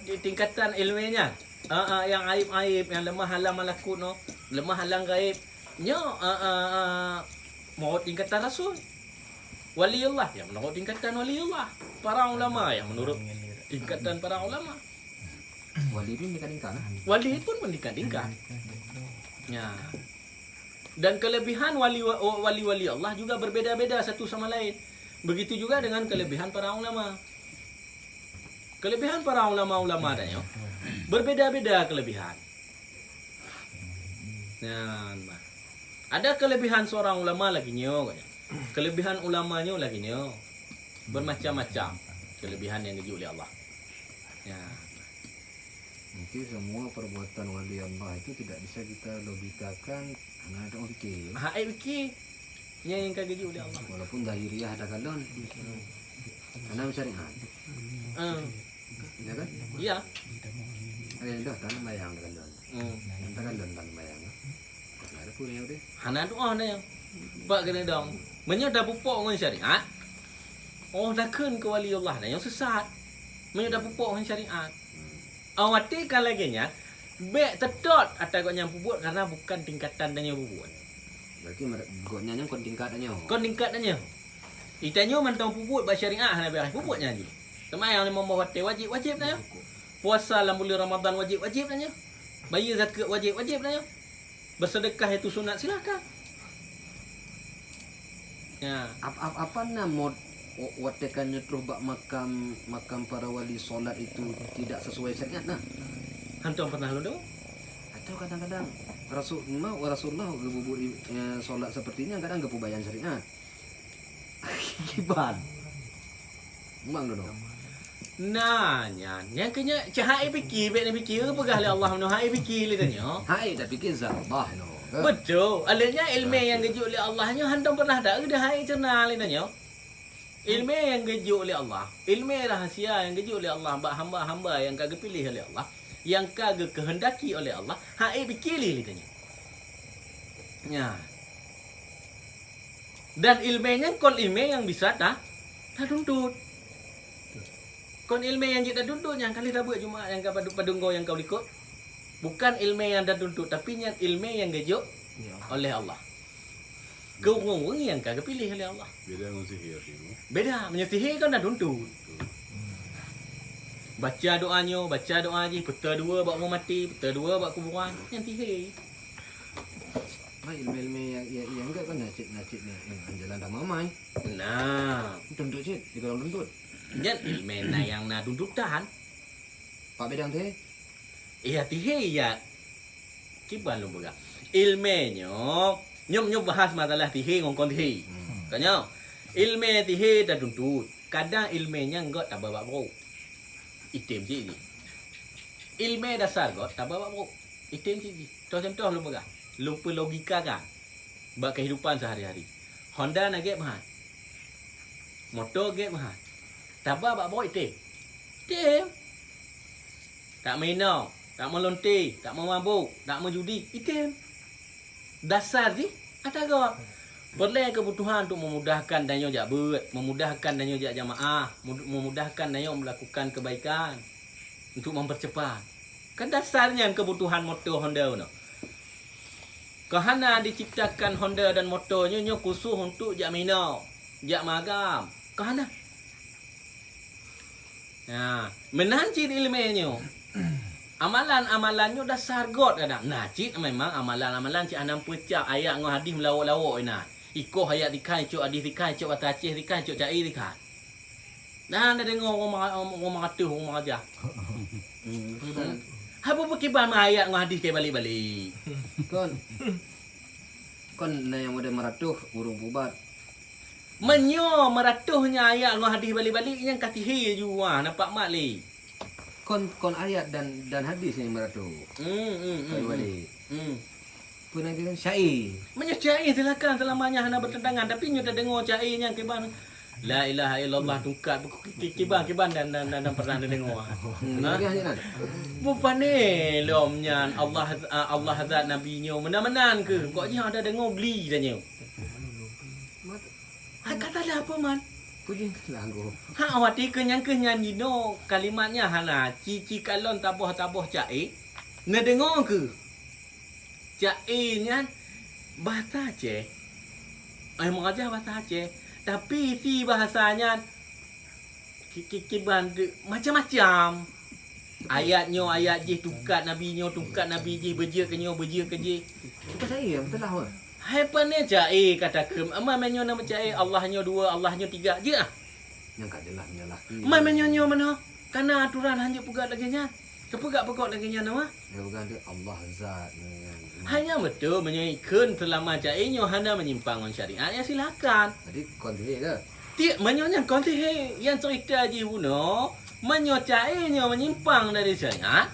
di tingkatan ilmunya yang aib-aib, yang lemah halang malakut no, lemah halang gaib. Nya menurut tingkatan rasul. Waliullah yang menurut tingkatan waliullah. Para ulama yang menurut tingkatan para ulama. Wali ini tingkat-tingkat. Wali pun meningkat-tingkat. Ya. Dan kelebihan wali-wali Allah juga berbeda-beda satu sama lain. Begitu juga dengan kelebihan para ulama. Kelebihan para ulama-ulama tanya berbeda-beda kelebihan. Nah, ada kelebihan seorang ulama lagi nyo, kelebihan ulamanya lagi nyo. Bermacam-macam kelebihan yang diuji oleh Allah. Ya. Mungkin semua perbuatan wali Allah itu tidak bisa kita logikakan karena ada orang fikir. Hai fikir yang kagak diuji oleh Allah. Walaupun zahiriyah ada kalon. Karena syariat. Ya kan? Iya. Ada dah tanah bayang ada kalon. Entah kalon tanah bayang. Nah, ada pun yang deh. Hana doa na yang bak kena dong. Menyo dah pupuk dengan syariat. Oh dah kun ke wali Allah na yang sesat. Menyo dah pupuk dengan syariat. Awati kan lagi nya bek tedot atau kau yang pupuk karena bukan tingkatan dan yang pupuk. Berarti godnya yang kon tingkatannya. Kon tingkatannya. Itanya mantau pupuk ba syariat hana beres pupuknya je. Semayang 5 waktu wajib na. Puasa dalam bulan Ramadan wajib na. Bayar zakat wajib na. Bersedekah itu sunat silakan. Ya. Apa nama watekannya terus bak makam para wali solat itu tidak sesuai syariat nah. Hantu pernah lu dong? Atau kadang-kadang Rasulullah gebubur solat seperti ini kadang gak bayan syariat. Kiban. Memang dong. Nah, yang kena cahaya fikir, baik ni fikir pegah oleh Allah no hai fikir li tanya. Hai dah fikir Allah no. Betul. Alanya ilmu yang gejuk oleh Allah nya hantam pernah tak dah hai cerna li tanya. Ilmu yang gejuk oleh Allah, ilmu rahasia yang gejuk oleh Allah bak hamba-hamba yang kagak pilih oleh Allah, yang kagak kehendaki oleh Allah, hai fikir li tanya. Ya. Dan ilmunya kon ilmu yang bisa tak tuntut. Kon ilmu yang kita tuntut yang kali dah buat Jumaat yang kau padunggo yang kau ikut. Bukan ilmu yang dah tuntut tapi ilmu yang gejuk oleh Allah. Kau yang kagak pilih oleh Allah. Beda dengan sihir itu. Beda, menyihir kan dah tuntut. Baca doa je, peta dua bak mau mati, peta dua bak kuburan, yang sihir. Ilmu yang enggak kan nacit ni jalan dah mamai. Nah, Tuntut cik, di dalam tuntut. yang ilmu yang na tuntutan. Pak bedang teh. Iya sihir ya. Kiban lu boga. Ilmenyo nyom bahas masalah sihir ngongkon sihir. Tanya. Ilmu sihir dah tuntut. Kadang ilmunya enggak tak bawa bro. Item je. Ilmu dasar enggak tak bawa bro. Item je. Contoh lu boga. Lupa logika kan. Bak kehidupan sehari-hari. Honda nak get mahal. Motor get mahal. Tak bawa bro item. Item. Tak minum, tak melonti, tak memabuk, tak menjudi. Item. Dasar je. Ada gak? Boleh kebutuhan untuk memudahkan dan jak buat, memudahkan dan jak jamaah, memudahkan dan melakukan kebaikan untuk mempercepat. Kan dasarnya kebutuhan motor Honda no. Kerana diciptakan Honda dan motornya khusus untuk jak minum, jak magam. Kerana nah, menanci ilmunya. Amalan-amalannya dasar God kadang. Nah, cik memang amalan-amalan cik anam pecah ayat ngah hadis melawak-lawak ina. Iko ayat dikai cok hadis dikai cok batacih dikai cok cai dikai. Nah, ada dengar orang mengatuh orang aja. Apa berkibar ayat ngah hadis ke balik-balik. Kon yang ada meratuh burung pubat. Menyo meratuhnya ayat ngah hadis balik-balik yang katihi juga nampak mak li. Kon ayat dan hadis yang meratuh. Balik. Pun lagi kan syair. Menyecai silakan selamanya hana bertentangan tapi nyo dah dengar cai yang kiban La ilaha illallah tungkat kiban dan pernah dengar. Lagi hanya nak. Bukan ni lomnya Allah zat nabinya menan ke? Kok dia ada dengar beli tanya. Ha kata dah apa man? Puji lah aku. Ha awati kenyang dino kalimatnya hana cici kalon taboh cai. Ne dengar ke? Cai nya bahasa Aceh. Mengajar bahasa Aceh. Tapi isi bahasanya kikiban macam-macam. Ayat je tungkat nabi je berje ke je. Kita saya betul lah. Hai pane cai kata ke menyo nama cai Allahnya 2 Allahnya 3 je ah. Yang kat jelas menyalahki. Menyo mana? Karena aturan hanya pegat lagi nya. Kepegak pekok lagi nya nama. Dia bukan dia Allah Zat. Hanya betul menyoikan selama cai nyo hanya menyimpang on syariat ya silakan. Jadi kontinu ke? Tiap menyonya konti yang cerita je Uno menyo cai nyo menyimpang dari syariat.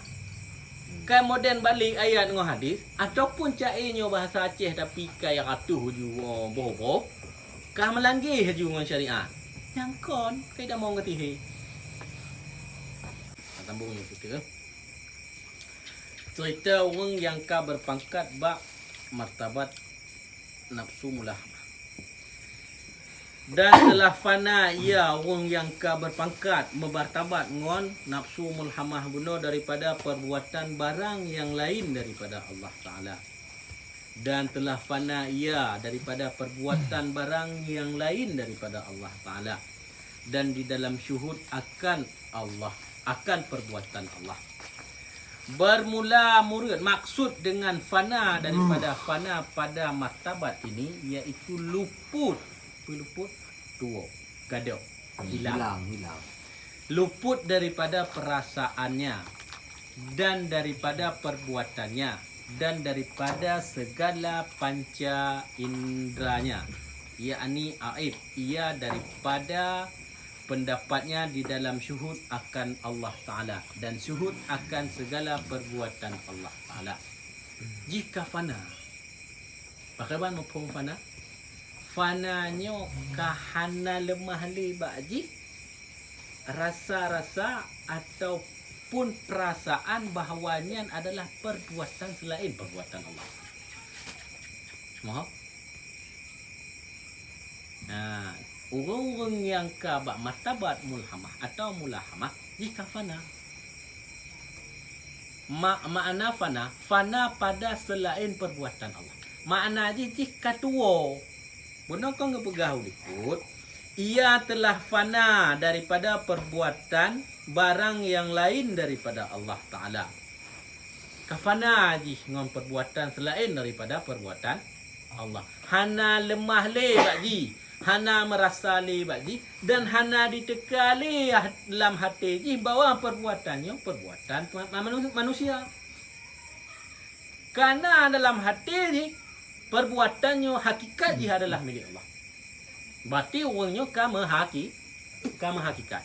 Kemudian balik ayat dengan hadis ataupun cairnya bahasa Aceh tapi kayak atuh ju boh-boh kah melanggar ju dengan syariat. Yang kon kai dah mau ngerti he. Sambung ni kita. Cerita orang yang ka berpangkat bab martabat nafsu mulahmah. Dan telah fana ia orang yang ka berpangkat memartabat ngon nafsu mulhamah guna daripada perbuatan barang yang lain daripada Allah Ta'ala. Dan telah fana ia daripada perbuatan barang yang lain daripada Allah Ta'ala. Dan di dalam syuhud akan Allah, akan perbuatan Allah. Bermula murid maksud dengan fana daripada fana pada martabat ini iaitu luput tua gaduh hilang luput daripada perasaannya dan daripada perbuatannya dan daripada segala panca indranya yakni aib ia daripada pendapatnya di dalam syuhud akan Allah Ta'ala dan syuhud akan segala perbuatan Allah Ta'ala. Jika fana bagaimana mafhum fana? Fananya kahana lemah libaji rasa-rasa ataupun perasaan bahawanya adalah perbuatan selain perbuatan Allah. Mohon. Nah, orang-orang yang kabak martabat mulhamah atau mulahamah jika fana. Makna fana pada selain perbuatan Allah. Makna jika tua benar kau ngepegah ulikut ia telah fana daripada perbuatan barang yang lain daripada Allah Ta'ala. Kafana ji ngon perbuatan selain daripada perbuatan Allah. Hana lemah le bakji, hana merasa le bakji dan hana ditekali dalam hati ji bahawa perbuatannya perbuatan manusia. Karena dalam hati ji perbuatannya hakikat jihad adalah milik Allah. Berarti orangnya kama hakikat.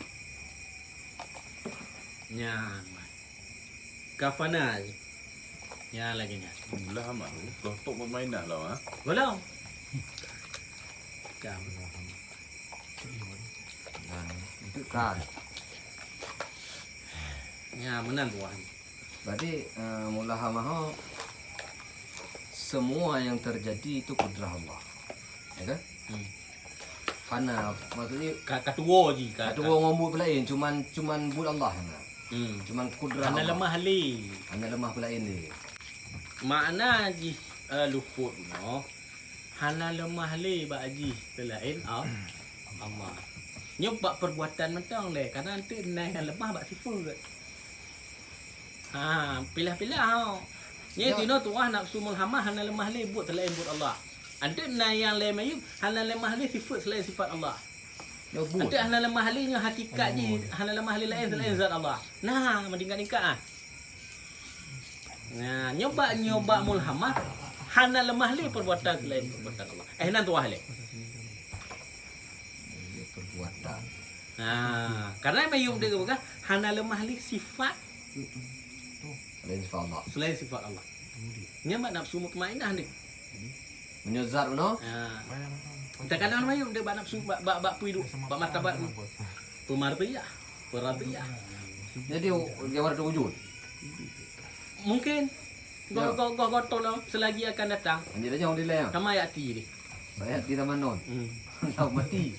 Nya. Kafana. Ya lagi nya. Lah amat. Kau tok permainan lah Belum. Jam. Dan itu kan. Ya menan tuan. Berarti mulahamah semua yang terjadi itu kudrah Allah. Ya kan? Fana maksudnya Katua ji kata orang ngomong pelain cuman bud Allah hana. Cuman kudrah Hana Allah. lemah li. Hana lemah pelain dia. Makna ji luput no. Hana lemah li ba ji selain Allah. Nyoba perbuatan mentang le karena nanti naik lemah bak sifat. Pilah-pilah ha. Ye tino tuah nafsu mulhamah hana lemah le buat selain buat Allah. Ada na yang le mayu hana lemah le sifat selain sifat Allah. Ada hana lemah le nya hakikat je hana lemah le lain selain zat Allah. Nah, meningkat-ningkat ah. Nah, nyoba mulhamah hana lemah le perbuatan selain perbuatan Allah. Nan tuah le. Perbuatan. Karena mayu dia bukan hana lemah le sifat Selain sifat Allah. selain sifat Allah. Nya mak nafsu mutmainnah ni. Menyozat no. Kadang-kadang mayum dia bak nafsu bak puidu bak martabat pemartiyah peratiyah. Jadi dia ada wujud. Mungkin go tolong selagi akan datang Jadi jangan dileh. sama ayati ni. Saya tidak manon. Nak mati.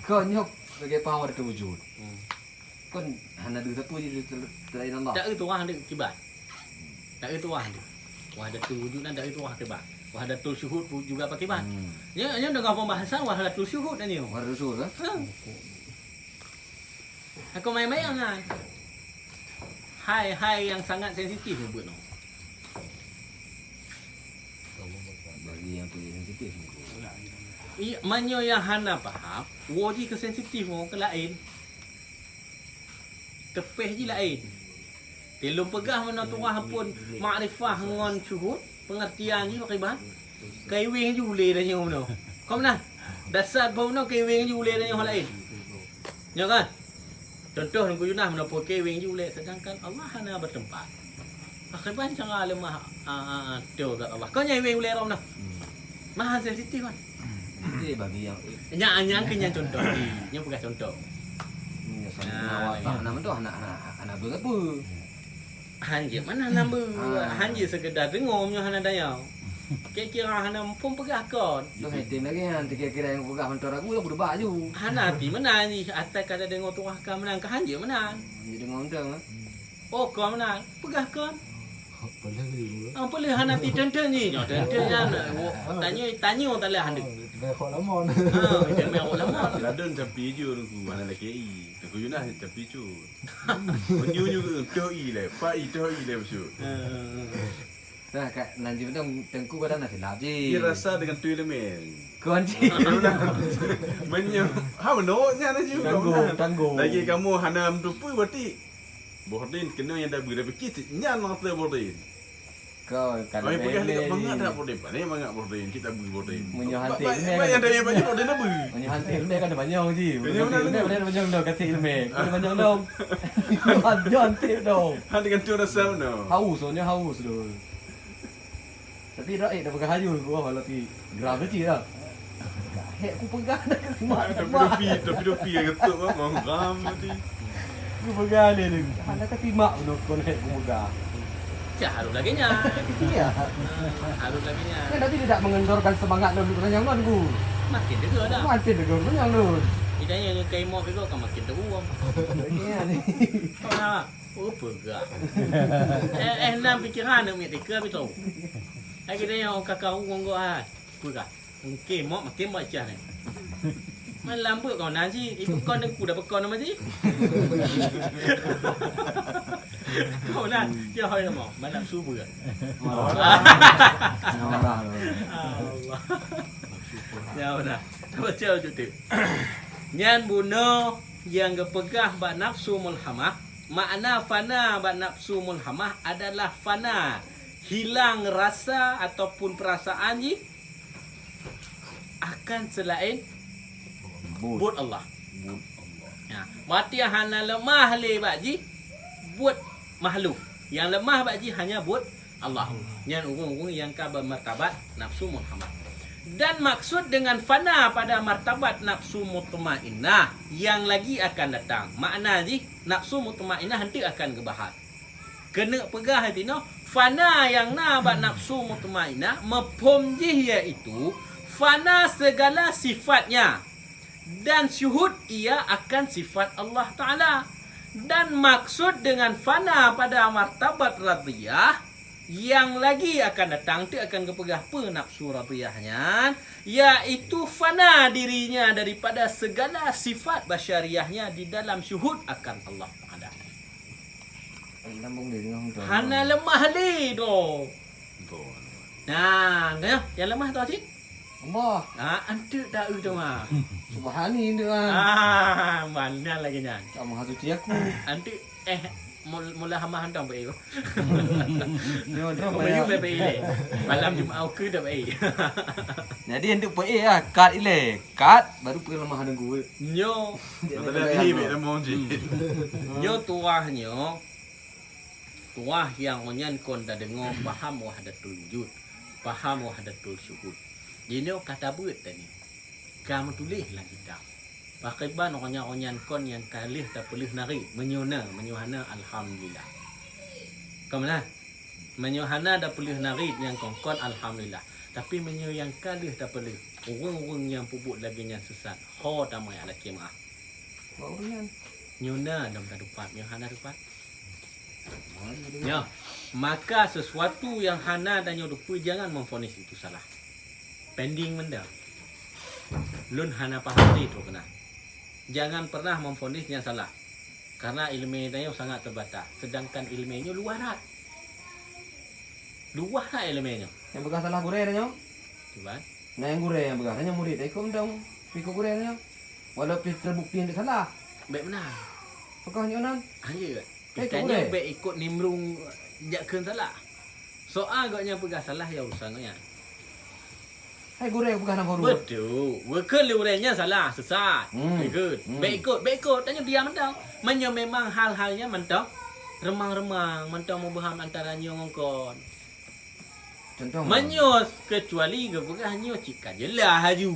Kau nyok sebagai power ada wujud. Kon hana dulu tu je selain Allah. Tak itu wah dia kibat. Tak itu wah dia. Wahdatul wujud dan tak itu wah kibat. Wahdatul syuhud juga pakai kibat. Ya dengan pembahasan wahdatul syuhud ni. War rasul kan? Aku main-main kan. Hai yang sangat sensitif buat no. Bagi yang tu sensitif. Manyo yang hana faham, woji ke sensitif mo ke lain. Tepeh je lain. Telung pegah mana tuah pun makrifah ngon syuhud, pengertian je pakai bahan. Kaiwing je uleh dah nyom no. Kau mana? Dasar bau no kaiwing je uleh dah nyom lain. Ya kan? Contoh nunggu Yunus menapa kaiwing je uleh sedangkan Allah hana bertempat. Akibat cara lemah tu kat Allah. Kau nyai wing uleh rom no. Maha sensitif kan. Jadi bagi yang Nyang kenyang contoh ni. Nya bukan contoh. awak tak nama tu anak berapa? Hanya mana nama? Hanya sekedar dengar punya hana dayau. Kira-kira hana pun pegah kon. Tu hati lagi yang kira-kira yang pegang hantar aku aku dah baju. Hana ti menang ni atas kada dengar tu akan menang ke hanya menang. Jadi ngondang ah. Oh kau menang. Pegah kon. Boleh ke dulu? Apa le hana ti tenten ni? Tenten nya. Tanya tak le hana. Dah kau lama. Dia memang lama. Ladon capi je nunggu mana lagi i. Nunggu Yunus capi je. Menyu ke toi le, pai toi le besu. Nah, kat nanti betul tengku badan nak filap je. Dia rasa dengan tui le men. Kunci. Menyu. Ha menoknya na je. Tangguh. Lagi kamu hanam tu pun berarti Bordin kena yang dah berapa kit nyan mata bordin. Kau kalau Ai pergi dekat bangat dah bordin. Ni bangat bordin. Kita beri bordin. Menyohantik ni. Banyak dah yang banyak bordin apa? Menyohantik ni kan ada banyak je. Banyak Ada banyak dah kasih ilmu. Ada banyak dong. Menyohantik dong. Ha dengan tu rasa no. Haus soalnya haus tu. Tapi dah pegang hayul gua kalau ti gram kecil dah. Hek aku pegang dah mak. Tapi dopi ketuk bang ram tadi. Aku pegang dia ni. Ada kata mak pun kon hek aku pegang. Haru lagi nya. Iya. Haru lagi nya. Kan tapi tidak mengendorkan semangat dan yang non ku. Makin dega dah. Mati degur yang non. Ditanya dengan kai mau juga kan makin teruam. Iya ni. Kau nak oh pegah. Nam pikiran nak tika betul. Ai kita yang kakak ngong go ah. Pegah. Mungkin mau makin baca ni. Man lambat kau nasi, ibu kau dah kuda bekon nama si. Kau nak dia hai nama, malam subuh kan. Allah. Allah. Ya benar. Baca tu. Nyan bunuh yang gepegah bak nafsu mulhamah, makna fana bak nafsu mulhamah adalah fana, hilang rasa ataupun perasaan ji akan selain buat Allah. Ya, mati hana lemah le baji buat makhluk. Yang lemah baji hanya buat Allah. Yang urung-urung yang ka bermartabat nafsu Muhammad. Dan maksud dengan fana pada martabat nafsu mutmainnah yang lagi akan datang. Makna ji nafsu mutmainnah nanti akan gebahas. Kena pegah hati no. Fana yang nabat nafsu mutmainnah mafhum ji iaitu fana segala sifatnya. Dan syuhud ia akan sifat Allah Ta'ala. Dan maksud dengan fana pada martabat radiyah yang lagi akan datang tu akan kepegah apa nafsu radiyahnya, iaitu fana dirinya daripada segala sifat basyariahnya di dalam syuhud akan Allah Ta'ala. Hana lemah li tu. Nah, yang lemah tu cik. Allah. Antu tak tu mah. Subhani dia kan. Mana lagi nyan. Tak menghasuti aku. Antu mula hama handang baik. Dia orang Bayu baik le. Malam Jumaat ke dah baik. Jadi untuk PA lah, kad ile. Kad baru pergi lemah dengan gue. Nyo, Tak ada hibi dah mau je. nyo tuah yang onyan kon dah dengar faham wahdatul wujud. faham wahdatul syuhud. Dino kata buat tadi. Kamu tulislah kitab. Pakiban orang-orang kon yang kalih tak pelih nari menyuhana alhamdulillah. Kemana? Menyuhana dah pelih nari yang kon alhamdulillah. Tapi yang kalih tak pelih orang-orang yang pupuk lagi yang sesat. Ho tamai ala kiamah. Orang Nyuna dalam kehidupan yang hana dapat. Ya, maka sesuatu yang hana dan yang dupu jangan memfonis itu salah. Pending menda. Lun hana paham itu kena. Jangan pernah memfonis yang salah. Karena ilmunya sangat terbatas. Sedangkan ilmunya luarat. Luarat ilmunya. yang bekas salah gure nya. Cuba. Nah yang gure yang bekas hanya murid ikut dong. Piko gure nya. Walaupun terbukti yang salah. Baik benar. Apakah nyonan? Hanya Baik, Tanya boleh. baik ikut nimrung jakkeun salah. Soal agaknya pegang salah ya urusannya. Hai gure yang bekas nama Betul. Worker liurenya salah, sesat. Good. Baik ikut. Tanya dia mentau. Memang hal-halnya mentau. Remang-remang. Mentau membaham antara nyo ngongkon. Contoh. Menyos kecuali gepegah nyo cik kajelah haju.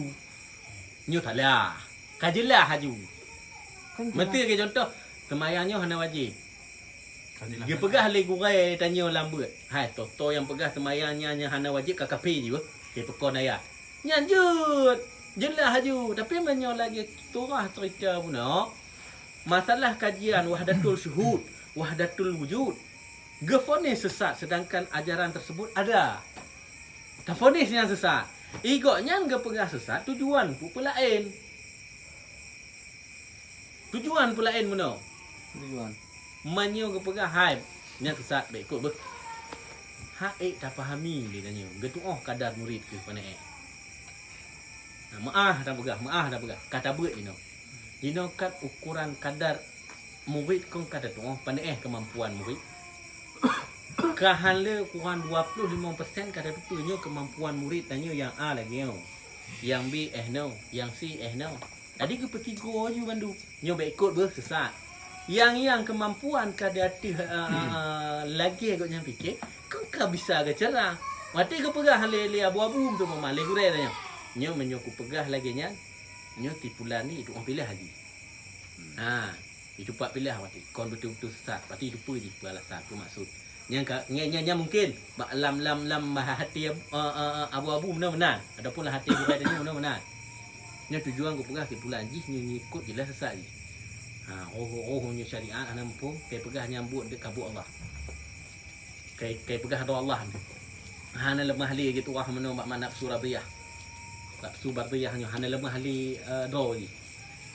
Nyo salah. Kajelah haju. Kan Mesti ke contoh. Semayangnya hana wajib. Kajilah. Dia pegah le gurai tanya lambat. Hai, toto yang pegah semayangnya hana wajib kakapi je. Dia pekon ayat. Nyanjut. Jelah haju. Tapi menyo lagi turah cerita puna. Masalah kajian wahdatul syuhud, wahdatul wujud. Gefonis sesat sedangkan ajaran tersebut ada. Tafonis yang sesat. Igoknya enggak pegah sesat tujuan pula lain. Tujuan pula lain mana? tujuan. Menyo ke pegah hai nya sesat baik ikut ber. Hai tak fahami dia tanya. Gitu kadar murid ke pana maah dah pegah. Kata beut dino. Dino kat ukuran kadar murid kong kadar tu pana kemampuan murid. Kahala kurang 25% kadar tu punyo kemampuan murid tanya yang A lagi no. Yang B no, yang C no. Tadi ke petigo je bandu. Nyo baik ikut ber sesat. Yang kemampuan kadar lagi agaknya fikir kau bisa ke cerah. Mati kau pegah le abu-abu tu mama le gure tanya. Nyo menyoku pegah lagi nya. Nyo tipulan ni itu orang pilih lagi. Ha, itu pak pilih mati. Kon betul-betul sesat. Pati itu je alasan tu maksud. Nya mungkin lam hati abu-abu benar-benar. Adapun hati gure tanya benar-benar. Nyo tujuan kau pegah tipulan ji nyo ikut jelas sesat je. Ha, roh-rohnya syariat anak pun kai pegah nyambut dekat kabut Allah. Kai pegah doa Allah. Hana lemah li gitu wah meno mak nafsu rabiyah. Nafsu rabiyah nyo hana lemah li doa ni.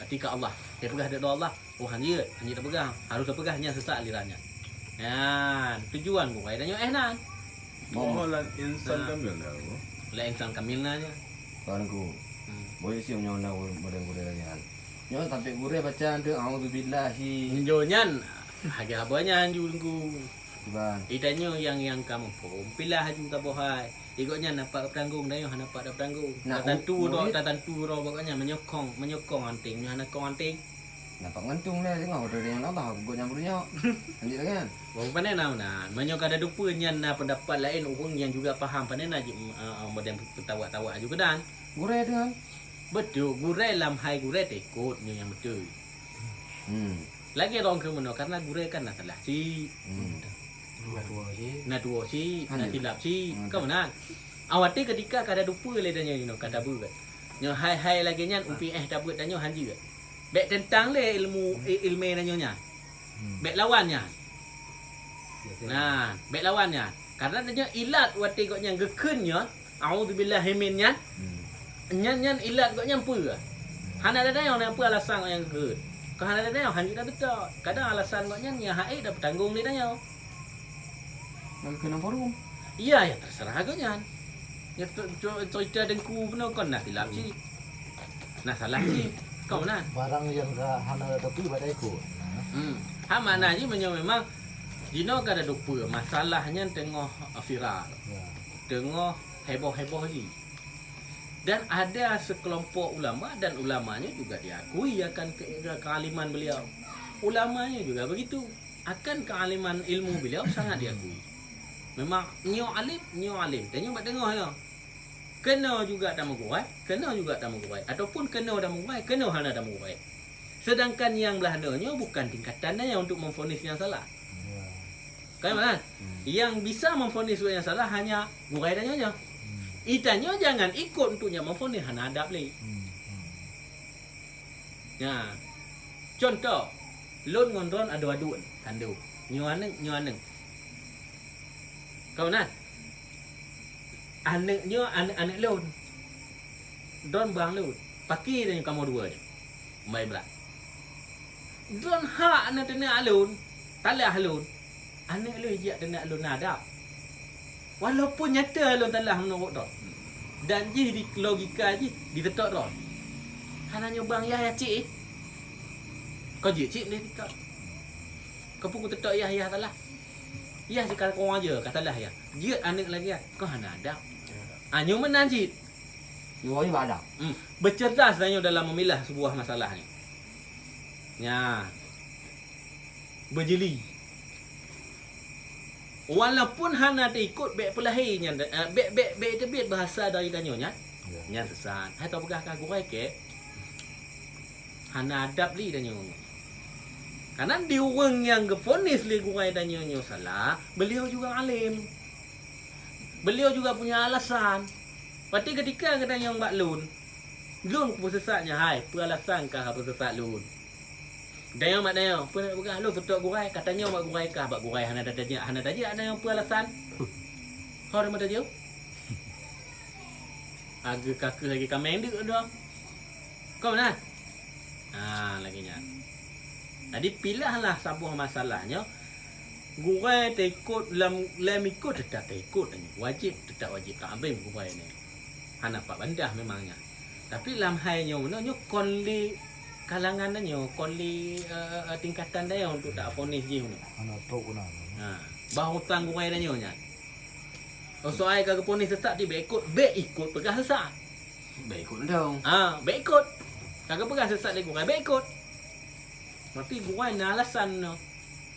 Ketika Allah, kai pegah doa Allah, oh hanya tak pegah, harus tak pegahnya sesat alirannya. Ya, tujuan gua kai danyo nan. Oh, lan insan kamil dah. La insan kamilnanya. Kawan ku. Boleh sih menyona gure lagi kan. Nyo sampai gure bacaan tu auzubillahi. Njonyan haga abanya anjungku. Iban. Itanyo yang kamu pun pilah haju tak bohai. Ikutnya nampak bertanggung dah yo nampak dah bertanggung. Nak Tentu ro pokoknya menyokong anting hana kong anting. Nampak ngantung dah tengok dari yang Allah gua nyamburnya. Lanjut lagi kan. Baru pandai nah. Menyok ada dupa nya pendapat lain orang yang juga faham pandai nak modern ketawa-tawa juga dan. Gure tu kan. Betul, gurai lam hai gurai tekut yang betul. Lagi orang ke mana karena gurai kan nak salah si. Dua je. Nak dua si, nak Hanya. silap si. Kau mana? Awati ketika kada dupa le tanya ni kata bu kan. Nyo hai lagi nya UPS dah buat tanya hanji kan. Baik tentang le ilmu nanya nya. Baik lawannya. Nah, baik lawannya. Karena tanya ilat wati kok yang gekennya, auzubillahi minnya. Nyan ilat kok nyampu ke? Hana ada yang apa alasan yang ke? Kau hana ada yang hanji dah betul. Kadang alasan kok nyan ya hai dah bertanggung ni tanya. Nak kena forum. Iya ya terserah kau nyan. Ya cerita dengku benar kau nak silap si. Nak salah si. Kau nak. Barang yang hana tapi pada ikut. Ha maknanya memang Dino kada dupa masalahnya tengah viral. Ya. Tengah heboh-heboh ni. Dan ada sekelompok ulama dan ulamanya juga diakui akan kealiman beliau. Ulamanya juga begitu. Akan kealiman ilmu beliau sangat diakui. Memang nyo alim. Tanya buat dengar ya. Kena juga tak mengurai, ataupun kena dah mengurai, kena hana dah mengurai. Sedangkan yang belahananya bukan tingkatannya untuk memvonis yang salah. Ya. Kan mana? Yang bisa memvonis yang salah hanya gurai dan nyonya. Itanya jangan ikut untuknya memvonis hana adab lagi. Ya. Contoh, lon ngon adu-aduan, tandu. Nyo aneng. Kau nak? Anek lon. Don bang lon. Paki dan kamu dua je. Mai berat. Don hak anak tena alun. Talah alun. Anak lu je tena alun adab. Walaupun nyata alun talah menurut dah. Dan je di logika je ditetok dah. Hananya bang ya cik. Kau je cik boleh tetok. Kau pun tetok ya talah. Ya sekarang kau aja kata lah ya. Dia anak lagi ya. Kau hana adab. Anyo menan cik. Dua ni badak. Bercerdas tanya dalam memilah sebuah masalah ni. Ya. Berjeli. Walaupun hana ikut baik pelahirnya, baik terbit bahasa dari danyonya. Nya sesat. Hai tahu pegah kagu ke? Hana adab li danyo. Karena di orang yang gefonis li gurai danyo salah, beliau juga alim. Beliau juga punya alasan. Berarti ketika kata yang maklun, lun bersesatnya, hai, apa alasan kah apa sesat lun? Dan yang maknanya, apa nak pegang lun tutup gurai, katanya mak gurai kah, bak gurai hana tanya ada yang apa alasan? Kau ada dia? Agak kakak lagi kameng dia dah. Kau mana? Lagi nya. Jadi pilihlah sebuah masalahnya. Gurai tekut lam ikut tetap tekut, wajib tetap wajib tak ambil gurai ni. Hana pak bandah memangnya. Tapi lam hainya nyo konli kalangan nyo konli tingkatan dia untuk tak fonis je ni. Anak tok guna. Bahu tang gurai dia nyo nya. Soal kagak fonis sesat dia ikut pegah sesat. Baik ikut dong. Ikut. Kagak pegah sesat dia gurai ikut. Berarti gurai na alasan no.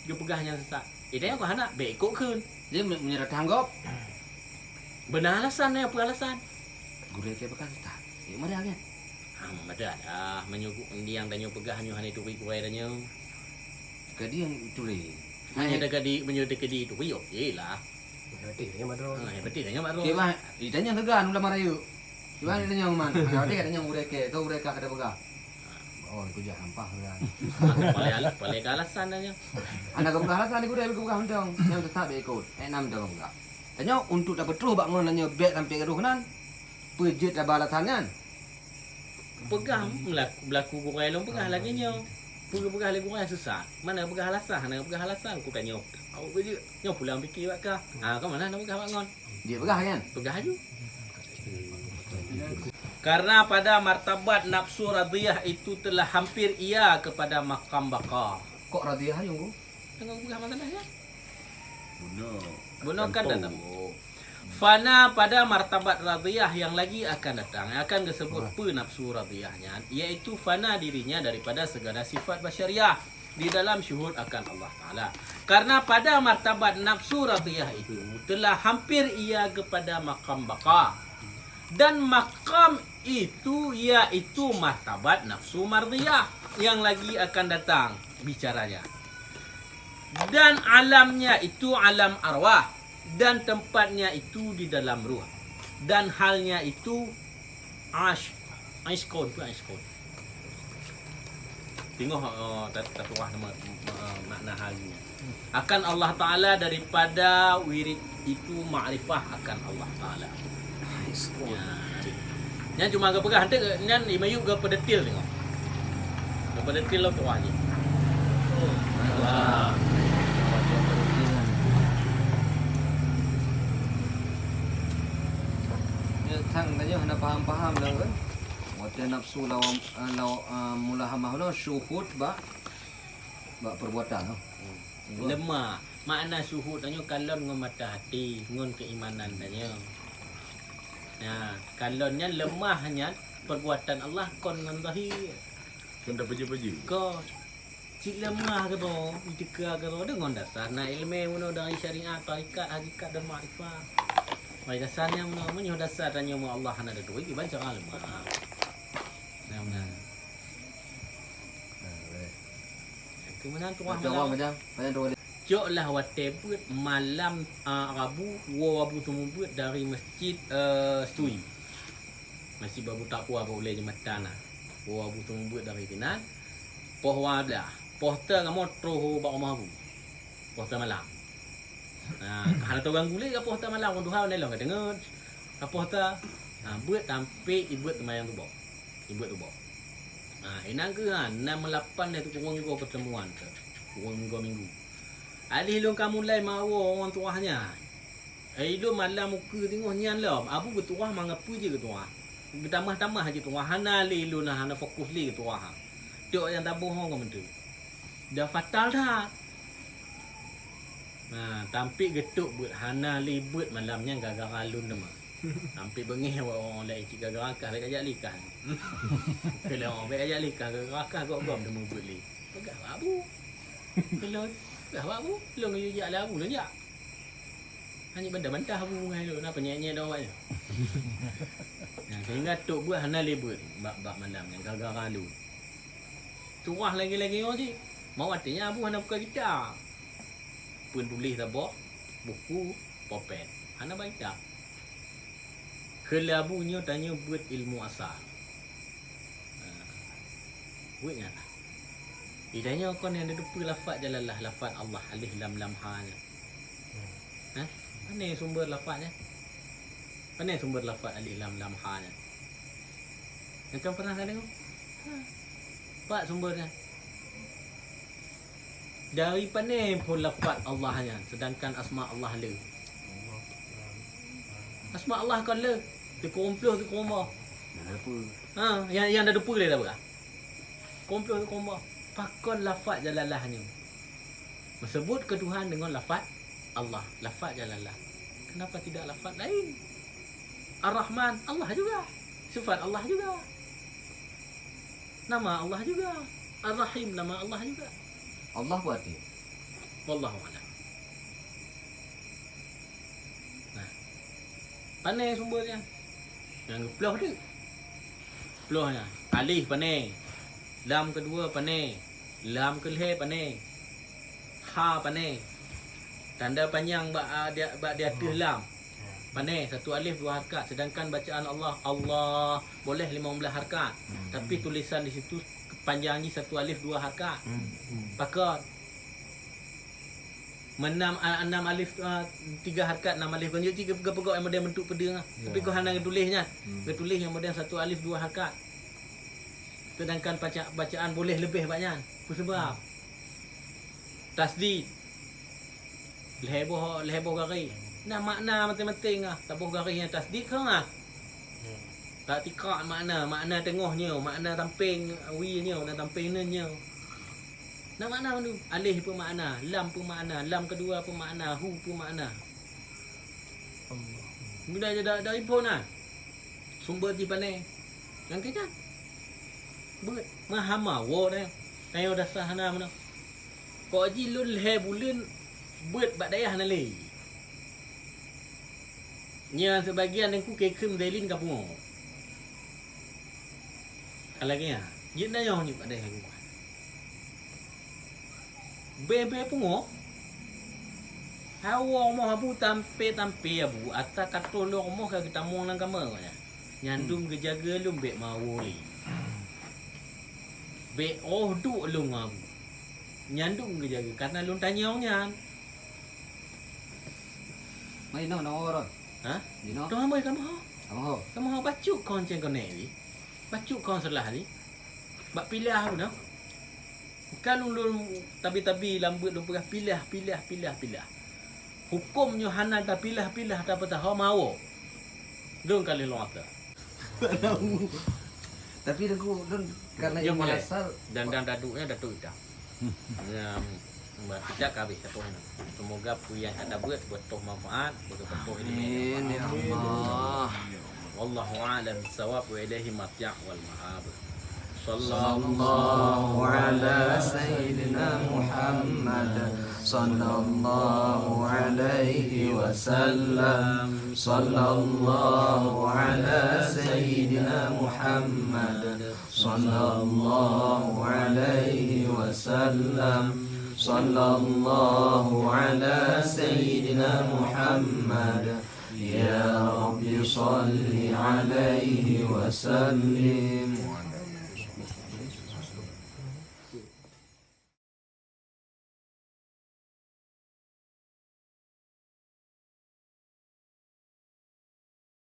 Dia pegahnya sesat. Dia kau hendak baik ikut kun. Dia menyerah tanggap. Benar alasan ni apa alasan? Guru ke bekas tak. Ya mana kan? Ada dah menyuguh dia yang danyo pegahnya hanya tu gurai danyo. Kadi yang tuli. Hanya dekat di menyuguh di tu okeylah. Betul ya madro. Betul danyo baru. Ke bah, ditanya tegan ulah marayu. Cuba ditanya man. Ada katanya guru ke, kau guru ke kada begah. Oh, aku jah hampah kan. Paling alasan danyo. Anak kau begah alasan guru ke begah dong. Yang tetap ikut. Enam dong begah. Tanya untuk dapat terus bak ngon nanya bet sampai ke kanan. Pejit dah balasan kan. Pegah berlaku gurai long pegah lagi nyo. Pegah lagi gurai susah. Mana pegah alasan? Mana pegah alasan? Aku tanya. Awak beje. Nyo pulang fikir bak ka. Kau mana nak pegah bak ngon? Dia begah kan? Pegah ju. Karena pada martabat nafsu radiyah itu telah hampir ia kepada makam baka. Kok radiyah yang guru? Tengok pegah mana ya? Bunuh Akan datang. Fana pada martabat radiyah yang lagi akan datang akan disebut nafsu radiyahnya, iaitu fana dirinya daripada segala sifat basyariah di dalam syuhud akan Allah Ta'ala. Karena pada martabat nafsu radiyah itu telah hampir ia kepada makam baka. Dan makam itu iaitu martabat nafsu mardiyah yang lagi akan datang bicaranya. Dan alamnya itu alam arwah. Dan tempatnya itu di dalam ruh. Dan halnya itu aiskon. Tengok tertuah nama makna halnya. Akan Allah Ta'ala daripada wirid itu ma'rifah akan Allah Ta'ala. Yang cuma ke pegah hantar nan imayu ke pedetil tengok. Ke pedetil lo tuah je. Wah. Tang tanya hendak faham-faham dah kan. Wata nafsu law mulahamah lo syuhud ba perbuatan no. Lemah. Makna syuhud tanya kalon ngon mata hati, ngon keimanan tanya. Kalonnya lemahnya perbuatan Allah kon ngon zahir. Kau dah pergi. Ko cik lemah ke tu, ijeka ke tu dengan dasar na ilmu mana dari syariat, tarikat, hakikat dan makrifat. Mai dasarnya mana menyo dasar tanya mu Allah hana ada duit baca alimah. Nah mana. Kemudian tuah Macam malam. macam tu dia. Jok lah wate buat malam Rabu, Rabu semua buat dari masjid Stui. Masih babu tak puas boleh jematan lah. Rabu semua buat dari Pinan. Poh wadah. Poh ter kamu troh bak rumah aku. Poh ter malam. Kalau tu orang gule ke poh ter malam orang Tuhan nelong ke dengar. Poh ter buat sampai ibuat temayang tu bawa. Ibuat tu bawa. Inang ke 6-8 dia tu kurang juga pertemuan tu. Kurang minggu. Alih long kamu lai mawa orang tuahnya. Lu malam muka tengok nyan lam. Abu bertuah mangapa je ke tuah. Tambah-tambah je tuah. Hana li lu nah hana fokus li ke tuah. Tok yang tabuh orang kau mentu. Dah fatal dah. Tampik getuk buat hana li buat malamnya gara-gara alun nama. Tampik bengih orang lain cik gara-gara akah baik ajak likah. Kalau orang baik ajak likah gara-gara akah gom demo buat li. Pegah abu. Kalau dah abu, lu ngejak lah abu lejak. Hanya benda-benda abu ngai lu, napa nyanyi dah awaknya. Sehingga tok buat hana li buat bab malam yang gara-gara lu. Tuah lagi-lagi orang cik. Mau artinya abu hana buka kitab. Pun tulis dah buku, popet. Hana baca. Kelabunya tanya buat ilmu asal. Buatnya lah. Idanya kon yang ada dupa lafaz jalalah lafaz Allah alif lam lam ha nya. Mana sumber lafaznya? Mana sumber lafaz alif lam lam ha nya? Yang pernah ada tengok? Pak sumbernya. Dari pandai pun lafaz Allahnya, sedangkan asma Allah le. Asma Allah kan le. Dia komploh tu komah. Yang ada dupa dia dah apa? Komploh tu komah. Pakon lafaz jalalahnya. Menyebut ke Tuhan dengan lafaz Allah, lafaz jalalah. Kenapa tidak lafaz lain? Ar-Rahman, Allah juga. Sifat Allah juga. Nama Allah juga. Ar-Rahim, nama Allah juga. Allah buat dia. Wallahu a'lam. Pandai sumbernya. Yang peluh tu. Peluhnya. Alif pandai. Lam kedua pandai. Lam kelih pandai. Ha pandai. Tanda panjang dia atas lam. Pandai satu alif dua harakat, sedangkan bacaan Allah boleh 15 harakat. Tapi tulisan di situ panjangnya satu alif dua harakat. Pakar. Enam alif tiga harakat, 6 alif konjuk tiga pegak yang model bentuk pedang. Tapi kau hana tulisnya. Tulis yang model satu alif dua harakat. Sedangkan bacaan boleh lebih banyak. Apa sebab? Tasdid. Leheboh gari. Nah makna penting ah. Tabuh garis yang tasdid kau ah. Tak tikak makna tengahnya, makna tamping wi-nya dan tampinannya. Nah makna tu? Alif pun makna, lam pun makna, lam kedua pun makna, hu pun makna. Bila je dah info nah. Sumber di pandai. Yang kita buat mahama wo dah. Tayo dah sahana mana. Ko ji lun he bulan buat bak dayah nale. Nya sebagian yang ku kekem delin kapung. Kalagi ya. Jin dah yang ni bak dayah ku. Bebe pungo. Hawa mo habu tampe abu ata katolong mo ka kita mong nang kamera nya. Nyandum ke jaga lum bek mawoli. Be duk lu ngam. Nyandung ke jaga karena lu tanya nyan. Mai no orang. Ha? Dino. Tu hamai kamu ha. Apa? Kamu ha bacuk kon ceng kon ni. Bacuk kon selah ni. Bak pilih aku dah. Kalau lu tabi-tabi lambut lu pegah pilih. Hukumnya hana dah pilih tak apa tahu mau. Dong kali lu ada. Tapi aku karena Yang ilmu boleh. asal Dan daduknya datuk dah. Mbak tidak habis satu ini. Semoga puyan ada buat toh manfaat, betul-betul ini. Amin ya Allah. Wallahu a'lam bissawab wa ilaihi marja' wal ma'ab. sallallahu ala sayyidina Muhammad sallallahu alaihi wasallam sallallahu ala sayyidina Muhammad sallallahu alaihi wasallam sallallahu ala sayyidina Muhammad ya rabbi salli alaihi wasallim.